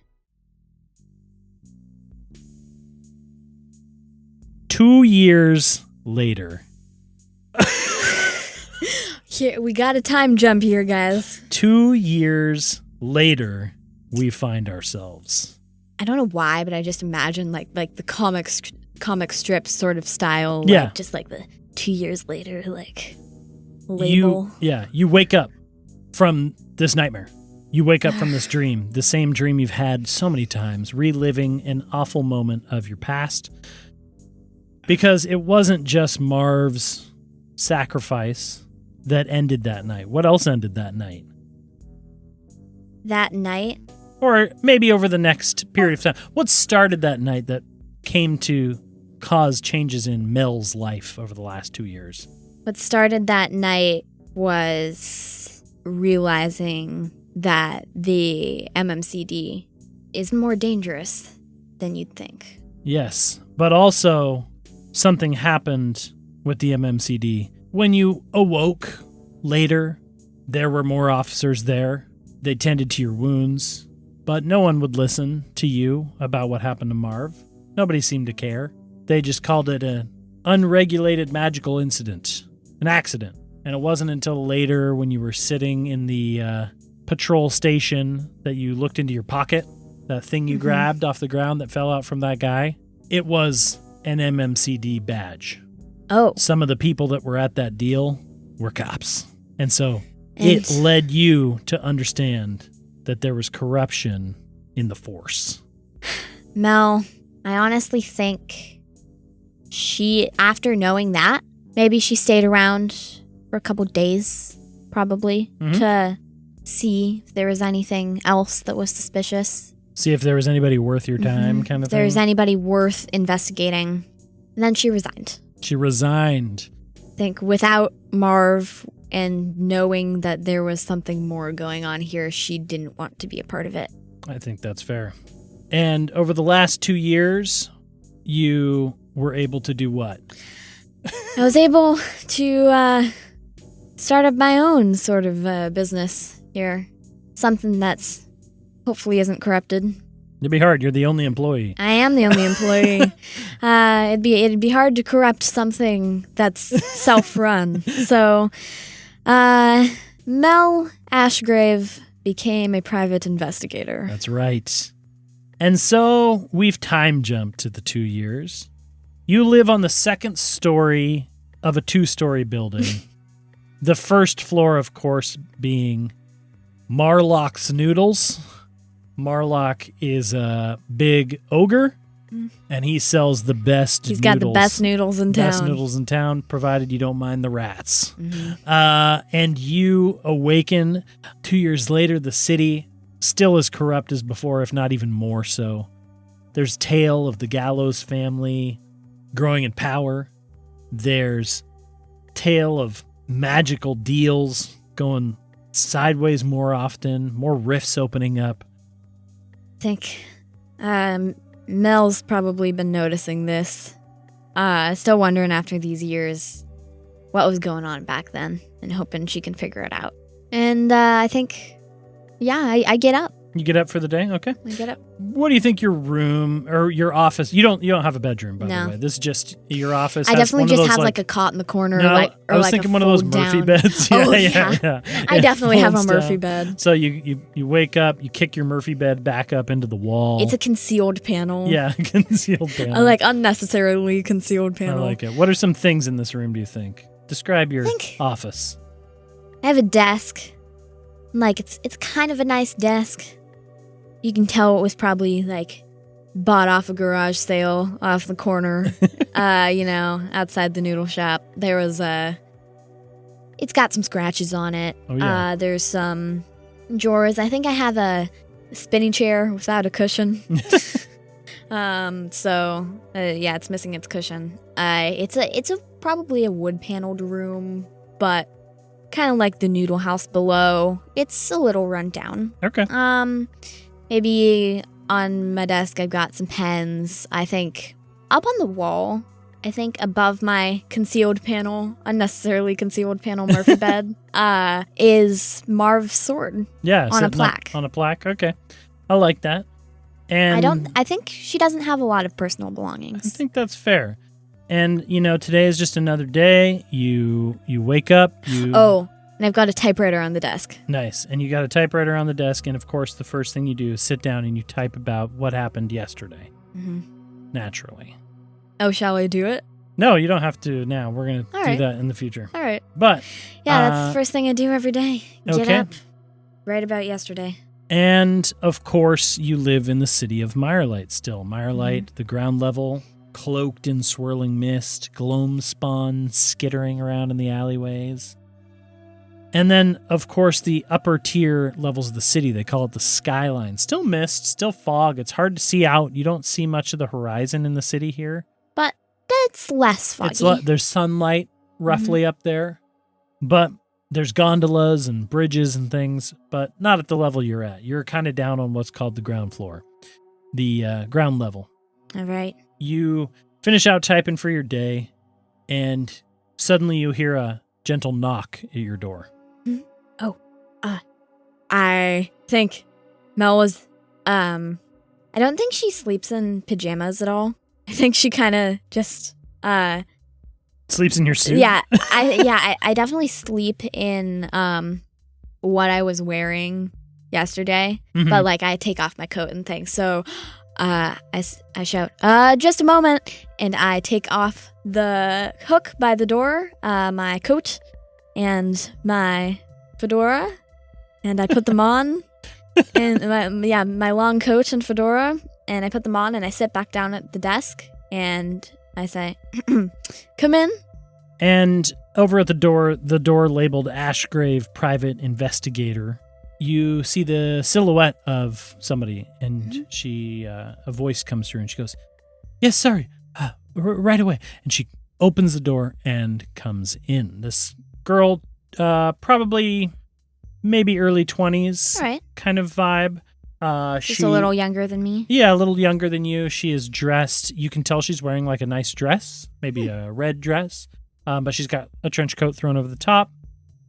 2 years later. Here, we got a time jump here, guys. 2 years later we find ourselves. I don't know why, but I just imagine like the comic strip sort of style. Yeah. Like, just like the 2 years later, like, label. You wake up from this nightmare. You wake up from this dream, the same dream you've had so many times, reliving an awful moment of your past. Because it wasn't just Marv's sacrifice that ended that night. What else ended that night? That night? Or maybe over the next period of time. What started that night that came to cause changes in Mel's life over the last 2 years? What started that night was realizing that the MMCD is more dangerous than you'd think. Yes, but also something happened with the MMCD. When you awoke later, there were more officers there. They tended to your wounds, but no one would listen to you about what happened to Marv. Nobody seemed to care. They just called it an unregulated magical incident, an accident. And it wasn't until later when you were sitting in the patrol station that you looked into your pocket, that thing you grabbed off the ground that fell out from that guy. It was an MMCD badge. Oh. Some of the people that were at that deal were cops. And so it led you to understand that there was corruption in the force. Mel, I honestly think after knowing that, maybe she stayed around for a couple days, probably, to see if there was anything else that was suspicious. See if there was anybody worth your time, kind of if there thing? was anybody worth investigating. And then she resigned. She resigned. I think without Marv and knowing that there was something more going on here, she didn't want to be a part of it. I think that's fair. And over the last 2 years, you were able to do what? I was able to start up my own sort of business here. Something that's hopefully isn't corrupted. It'd be hard. You're the only employee. I am the only employee. It'd be hard to corrupt something that's self-run. So, Mel Ashgrave became a private investigator. That's right. And so we've time jumped to the 2 years. You live on the second story of a 2-story building. The first floor, of course, being Marlock's Noodles. Marlock is a big ogre, and he sells the best He's noodles. got the best noodles in town. Best noodles in town, provided you don't mind the rats. And you awaken 2 years later, the city still as corrupt as before, if not even more so. There's tale of the Gallows family growing in power. There's tale of magical deals going sideways more often, more rifts opening up. I think Mel's probably been noticing this. Still wondering after these years what was going on back then and hoping she can figure it out. And I think, I get up. You get up for the day? Okay. I get up. What do you think your room or your office? You don't have a bedroom, by No. the way. This is just your office. I has definitely one just of those, have like a cot in the corner. No, I was like thinking a one of those fold Murphy down. beds. Yeah. I definitely have a folds Murphy down. bed. So you wake up, you kick your Murphy bed back up into the wall. It's a concealed panel. Yeah, concealed panel. I like unnecessarily concealed panel. I like it. What are some things in this room, do you think? Describe your think- office. I have a desk. Like it's kind of a nice desk. You can tell it was probably like bought off a garage sale off the corner, outside the noodle shop. There was it's got some scratches on it. Oh, yeah. There's some drawers. I think I have a spinning chair without a cushion. It's missing its cushion. It's probably a wood paneled room, but kind of like the noodle house below. It's a little run down. Okay. Maybe on my desk I've got some pens. I think up on the wall, I think above my unnecessarily concealed panel Murphy bed, is Marv's sword. Yeah. On a sitting up plaque. On a plaque. Okay. I like that. And I think she doesn't have a lot of personal belongings. I think that's fair. And, today is just another day. You wake up. And I've got a typewriter on the desk. Nice. And you got a typewriter on the desk, and of course the first thing you do is sit down and you type about what happened yesterday. Mm-hmm. Naturally. Oh, shall I do it? No, you don't have to now. We're going to do right. that in the future. All right. But yeah, that's the first thing I do every day. Get okay. up, write about yesterday. And of course, you live in the city of Mirelight still. Mirelight, the ground level, cloaked in swirling mist, gloam spawn skittering around in the alleyways. And then, of course, the upper tier levels of the city, they call it the skyline. Still mist, still fog. It's hard to see out. You don't see much of the horizon in the city here. But it's less foggy. There's sunlight roughly up there, but there's gondolas and bridges and things, but not at the level you're at. You're kind of down on what's called the ground floor, the ground level. All right. You finish out typing for your day, and suddenly you hear a gentle knock at your door. Oh, I think Mel was, I don't think she sleeps in pajamas at all. I think she kind of just, Sleeps in your suit? Yeah, I definitely sleep in, what I was wearing yesterday, but like I take off my coat and things. So, I shout, just a moment, and I take off the hook by the door, my coat and my fedora, and I put them on, and my long coat and fedora, and I put them on, and I sit back down at the desk, and I say, come in. And over at the door labeled Ashgrave Private Investigator, you see the silhouette of somebody, and she, a voice comes through, and she goes, yes, sorry, right away. And she opens the door and comes in. This girl, probably maybe early 20s, All right. kind of vibe. Just a little younger than me. Yeah, a little younger than you. She is dressed. You can tell she's wearing like a nice dress, maybe a red dress, but she's got a trench coat thrown over the top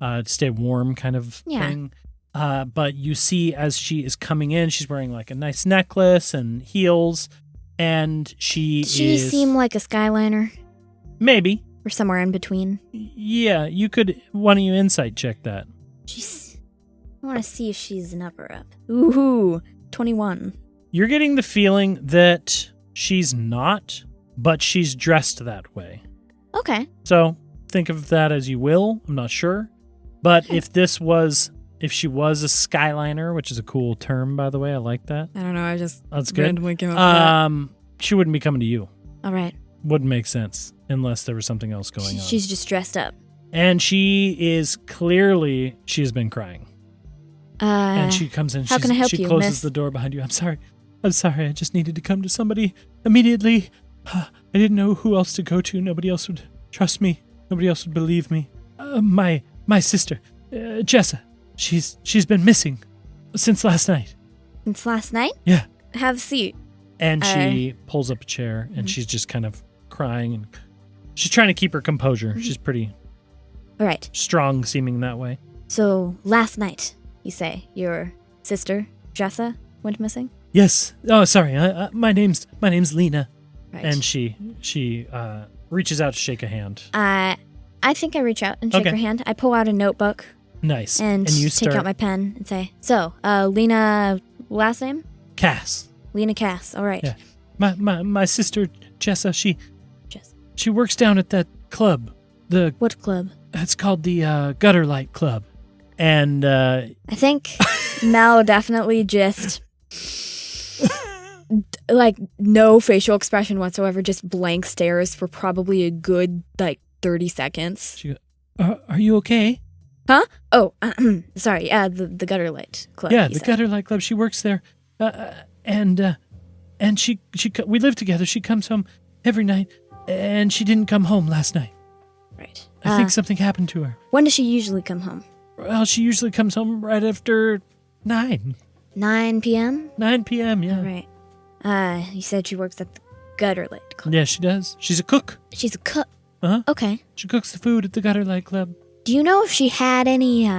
to stay warm kind of thing. But you see as she is coming in, she's wearing like a nice necklace and heels, and she seem like a Skyliner? Maybe. Or somewhere in between? Yeah, you could, why don't you insight check that? I want to see if she's an upper-up. Ooh, 21. You're getting the feeling that she's not, but she's dressed that way. Okay. So think of that as you will. I'm not sure. But if she was a Skyliner, which is a cool term, by the way, I like that. I don't know, I just That's good. randomly came up with she wouldn't be coming to you. that. All right. Wouldn't make sense unless there was something else going on. She's just dressed up. And she has been crying. And she comes in. How can I help she you, closes miss? the door behind you. I'm sorry. I just needed to come to somebody immediately. I didn't know who else to go to. Nobody else would trust me. Nobody else would believe me. My sister, Jessa. She's been missing since last night. Since last night? Yeah. Have a seat. And she pulls up a chair, and she's just kind of crying, and she's trying to keep her composure. She's pretty All right. strong seeming that way. So, last night, you say, your sister, Jessa, went missing? Yes. Oh, sorry. My name's Lena. Right. And she reaches out to shake a hand. I think I reach out and shake her hand. I pull out a notebook. Nice. And you take out my pen and say, so, Lena, last name? Cass. Lena Cass. All right. Yeah. My sister Jessa, Jess. she works down at that club. What club? It's called the Gutter Light Club. And I think Mel definitely just like no facial expression whatsoever, just blank stares for probably a good 30 seconds. She goes, are you okay? Huh? Oh, sorry. Yeah, the Gutter Light Club. Yeah, the Gutter Light Club. She works there, and we live together. She comes home every night, and she didn't come home last night. Right. I think something happened to her. When does she usually come home? Well, she usually comes home right after 9. 9 p.m.? 9 p.m., yeah. Right. You said she works at the Gutter Light Club. Yeah, she does. She's a cook. She's a cook. Uh-huh. Okay. She cooks the food at the Gutter Light Club. Do you know if she had any,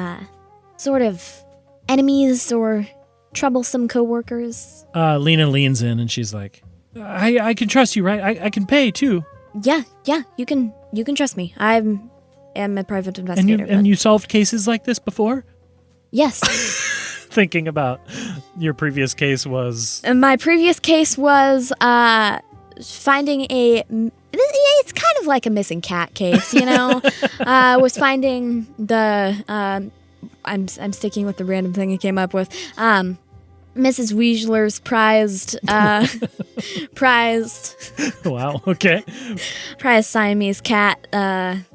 sort of enemies or troublesome coworkers? Lena leans in and she's like, I can trust you, right? I can pay, too. Yeah, you can trust me. I'm am a private investigator. And you solved cases like this before? Yes. Thinking about your previous case was... My previous case was finding it's kind of like a missing cat case, you know? Was finding the... I'm sticking with the random thing I came up with. Mrs. Weisler's prized Wow, okay. prized Siamese cat.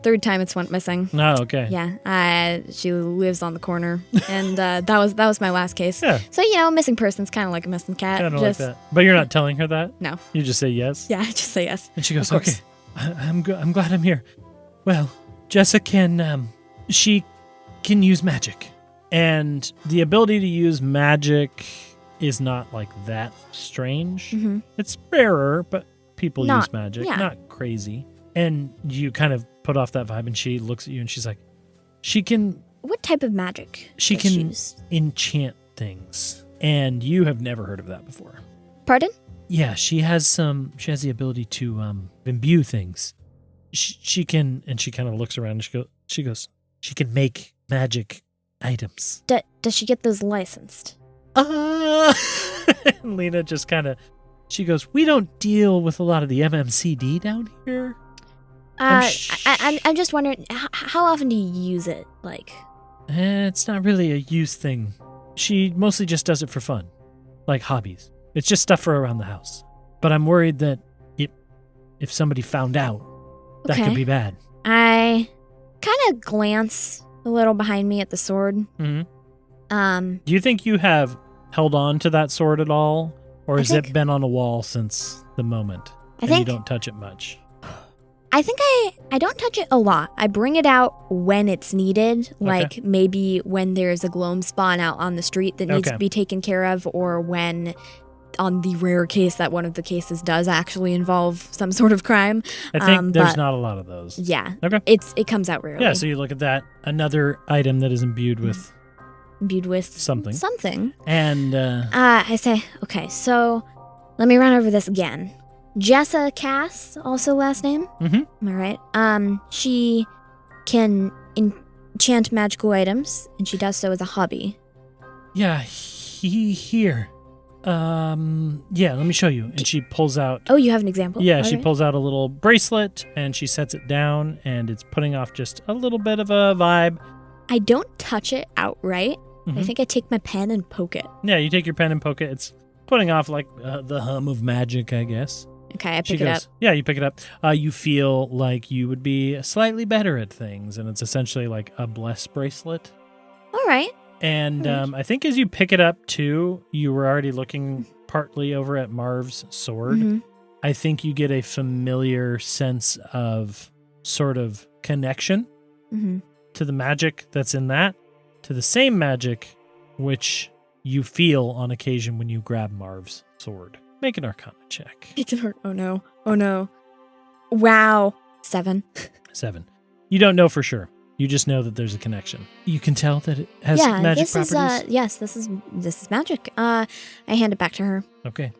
Third time it's went missing. Oh, okay. Yeah, she lives on the corner, and that was my last case. Yeah. So missing person's kind of like a missing cat. Kind of like that. But you're not telling her that? No. You just say yes? Yeah, I just say yes. And she goes, Of course. okay, I'm glad I'm here. Well, Jessa she can use magic. And the ability to use magic is not like that strange. Mm-hmm. It's rarer, but people Not- use magic. yeah. Not crazy. And you kind of put off that vibe, and she looks at you and she's like, she can What type of magic? She does can- use? enchant things. And you have never heard of that before. Pardon? Yeah, she has the ability to imbue things. She can, and she kind of looks around and she goes, she can make magic items. Does she get those licensed? And Lena just kind of, she goes, we don't deal with a lot of the MMCD down here. I'm just wondering, how often do you use it? Like, It's not really a use thing. She mostly just does it for fun, like hobbies. It's just stuff for around the house. But I'm worried that if somebody found out, that Okay. could be bad. I kind of glance a little behind me at the sword. Mm-hmm. Do you think you have held on to that sword at all? Or has it been on a wall since the moment? I think you don't touch it much? I think I don't touch it a lot. I bring it out when it's needed, like maybe when there's a gloam spawn out on the street that needs to be taken care of, or when on the rare case that one of the cases does actually involve some sort of crime. I think there's not a lot of those. Yeah. Okay. It comes out rarely. Yeah, so you look at that. Another item that is imbued with something. Something. And I say, okay, so let me run over this again. Jessa Cass, also last name. Mm-hmm. Am I right? She can enchant magical items, and she does so as a hobby. yeah, here. Yeah, let me show you. And she pulls out. Oh, you have an example? Yeah, All she right. pulls out a little bracelet and she sets it down, and it's putting off just a little bit of a vibe. I don't touch it outright. Mhm. I think I take my pen and poke it. Yeah, you take your pen and poke it. It's putting off like the hum of magic, I guess. Okay, I She pick it up. goes, yeah, you pick it up. You feel like you would be slightly better at things, and it's essentially like a bless bracelet. All right. And Alright. I think as you pick it up too, you were already looking partly over at Marv's sword. Mhm. I think you get a familiar sense of sort of connection Mhm. to the magic that's in that, to the same magic which you feel on occasion when you grab Marv's sword. Make an Arcana check. It can hurt. Oh no. Oh no. Wow. 7. 7. You don't know for sure. You just know that there's a connection. You can tell that it has magic this properties. is yes, this is magic. I hand it back to her. Okay.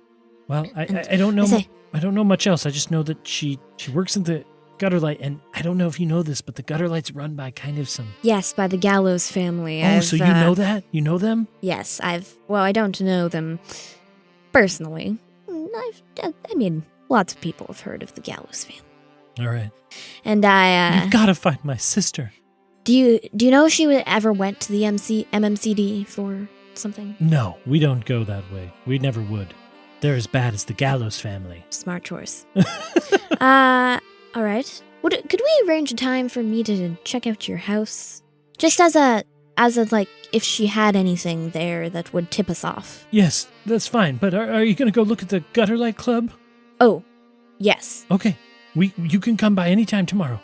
Well, And I don't know. I say, I don't know much else. I just know that she works in the gutter light, and I don't know if you know this, but the gutter light's run by kind of some. yes, by the Gallows family. Oh, so you know that? You know them? Yes, I don't know them personally. I mean, lots of people have heard of the Gallows family. All right. And You've got to find my sister. do you know if she ever went to the MMCD for something? No, we don't go that way. We never would. They're as bad as the Gallows family. Smart choice. All right. Could we arrange a time for me to check out your house? Just as a like, if she had anything there that would tip us off. Yes, that's fine. But are you going to go look at the gutter light club? Oh, yes. Okay. You can come by anytime tomorrow.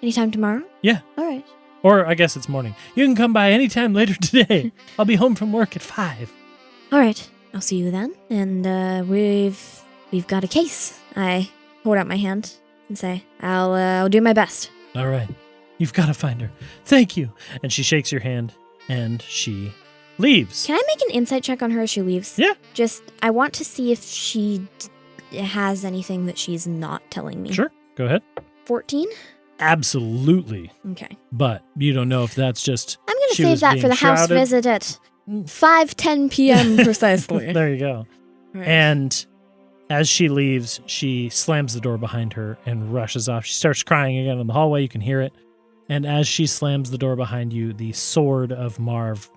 Anytime tomorrow? Yeah. All right. Or I guess it's morning. You can come by anytime later today. I'll be home from work at 5. All right. I'll see you then. And we've got a case. I hold out my hand and say, I'll do my best. All right. You've got to find her. Thank you. And she shakes your hand and she leaves. Can I make an insight check on her as she leaves? Yeah. Just, I want to see if she has anything that she's not telling me. Sure. Go ahead. 14? Absolutely. Okay. But you don't know if that's just... I'm going to she save was that being for the house shrouded. visit at 5:10 p.m. precisely. There you go. Right. And as she leaves, she slams the door behind her and rushes off. She starts crying again in the hallway. You can hear it. And as she slams the door behind you, the sword of Marv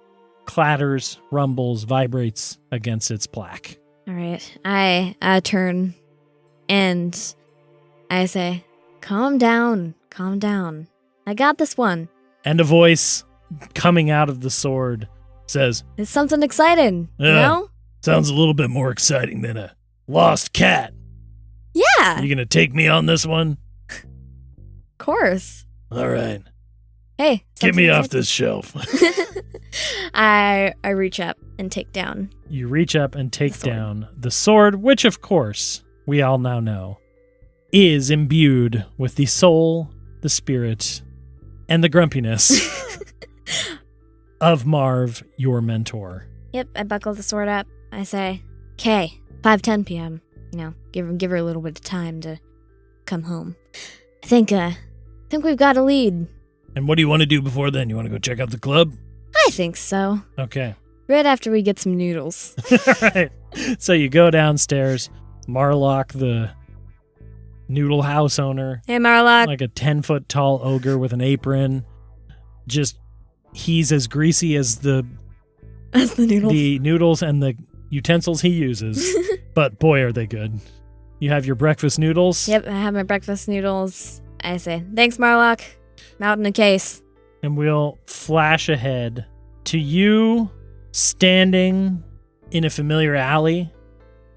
clatters, rumbles, vibrates against its plaque. All right. I turn and I say, calm down. Calm down. I got this one. And a voice coming out of the sword says, It's something exciting, you know? Sounds a little bit more exciting than a lost cat. Yeah, You gonna take me on this one? of course. All right. Hey, Get me something off this shelf. I reach up and take down. You reach up and take The sword. down the sword, which, of course, we all now know, is imbued with the soul, the spirit, and the grumpiness of Marv, your mentor. Yep, I buckle the sword up. I say, "Okay, 5:10 p.m. You know, give her a little bit of time to come home. I think we've got a lead. And what do you want to do before then? You want to go check out the club? I think so. Okay. Right after we get some noodles. All right. So you go downstairs. Marlock, the noodle house owner, Hey, Marlock. like a 10-foot tall ogre with an apron. He's as greasy as the That's the noodles. noodles and the utensils he uses. But boy, are they good. You have your breakfast noodles. Yep, I have my breakfast noodles. I say, thanks, Marlock. I'm out in a case. And we'll flash ahead to you standing in a familiar alley,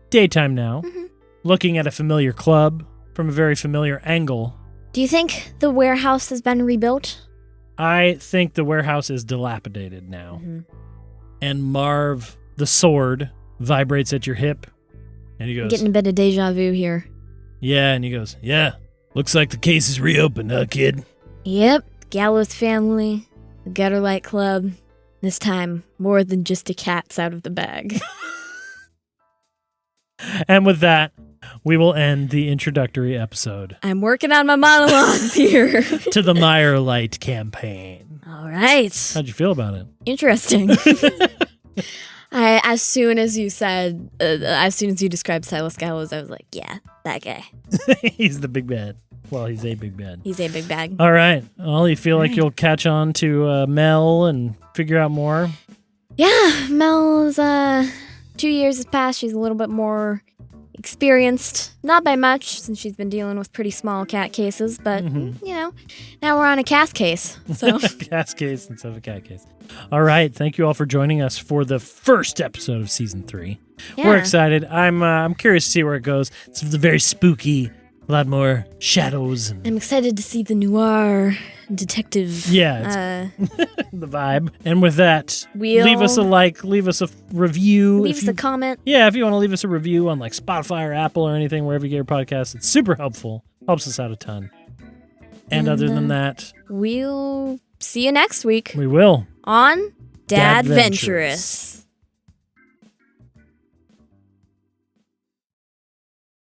daytime now, Mhm. looking at a familiar club from a very familiar angle. Do you think the warehouse has been rebuilt? I think the warehouse is dilapidated now. Mhm. And Marv, the sword, vibrates at your hip. And he I'm goes, getting a bit of deja vu here. yeah. And he goes, Yeah. Looks like the case is reopened, huh, kid? Yep, Gallows family, the Gutterlight Club. This time, more than just a cat's out of the bag. and with that, we will end the introductory episode I'm working on my monologues here. to the Mirelight campaign. All right. How'd you feel about it? Interesting. As soon as you described Silas Gallows, I was like, yeah, that guy. He's the big bad. Well, he's a big bad. He's a big bag. All right. Well, you feel like right. you'll catch on to Mel and figure out more? Yeah, Mel's 2 years has passed. She's a little bit more experienced. Not by much, since she's been dealing with pretty small cat cases, but, you know, now we're on a cast case. So, Cat case instead of a cat case. All right. Thank you all for joining us for the first episode of Season 3. yeah. We're excited. I'm curious to see where it goes. It's very spooky. A lot more shadows. And I'm excited to see the noir detective. yeah, it's the vibe. And with that, We'll- leave us a like, leave us a review. Leave if us a you- comment. Yeah, if you want to leave us a review on like Spotify or Apple or anything, wherever you get your podcasts, it's super helpful. Helps us out a ton. And other than that, We'll see you next week we will. on Dadventurous. Dadventurous.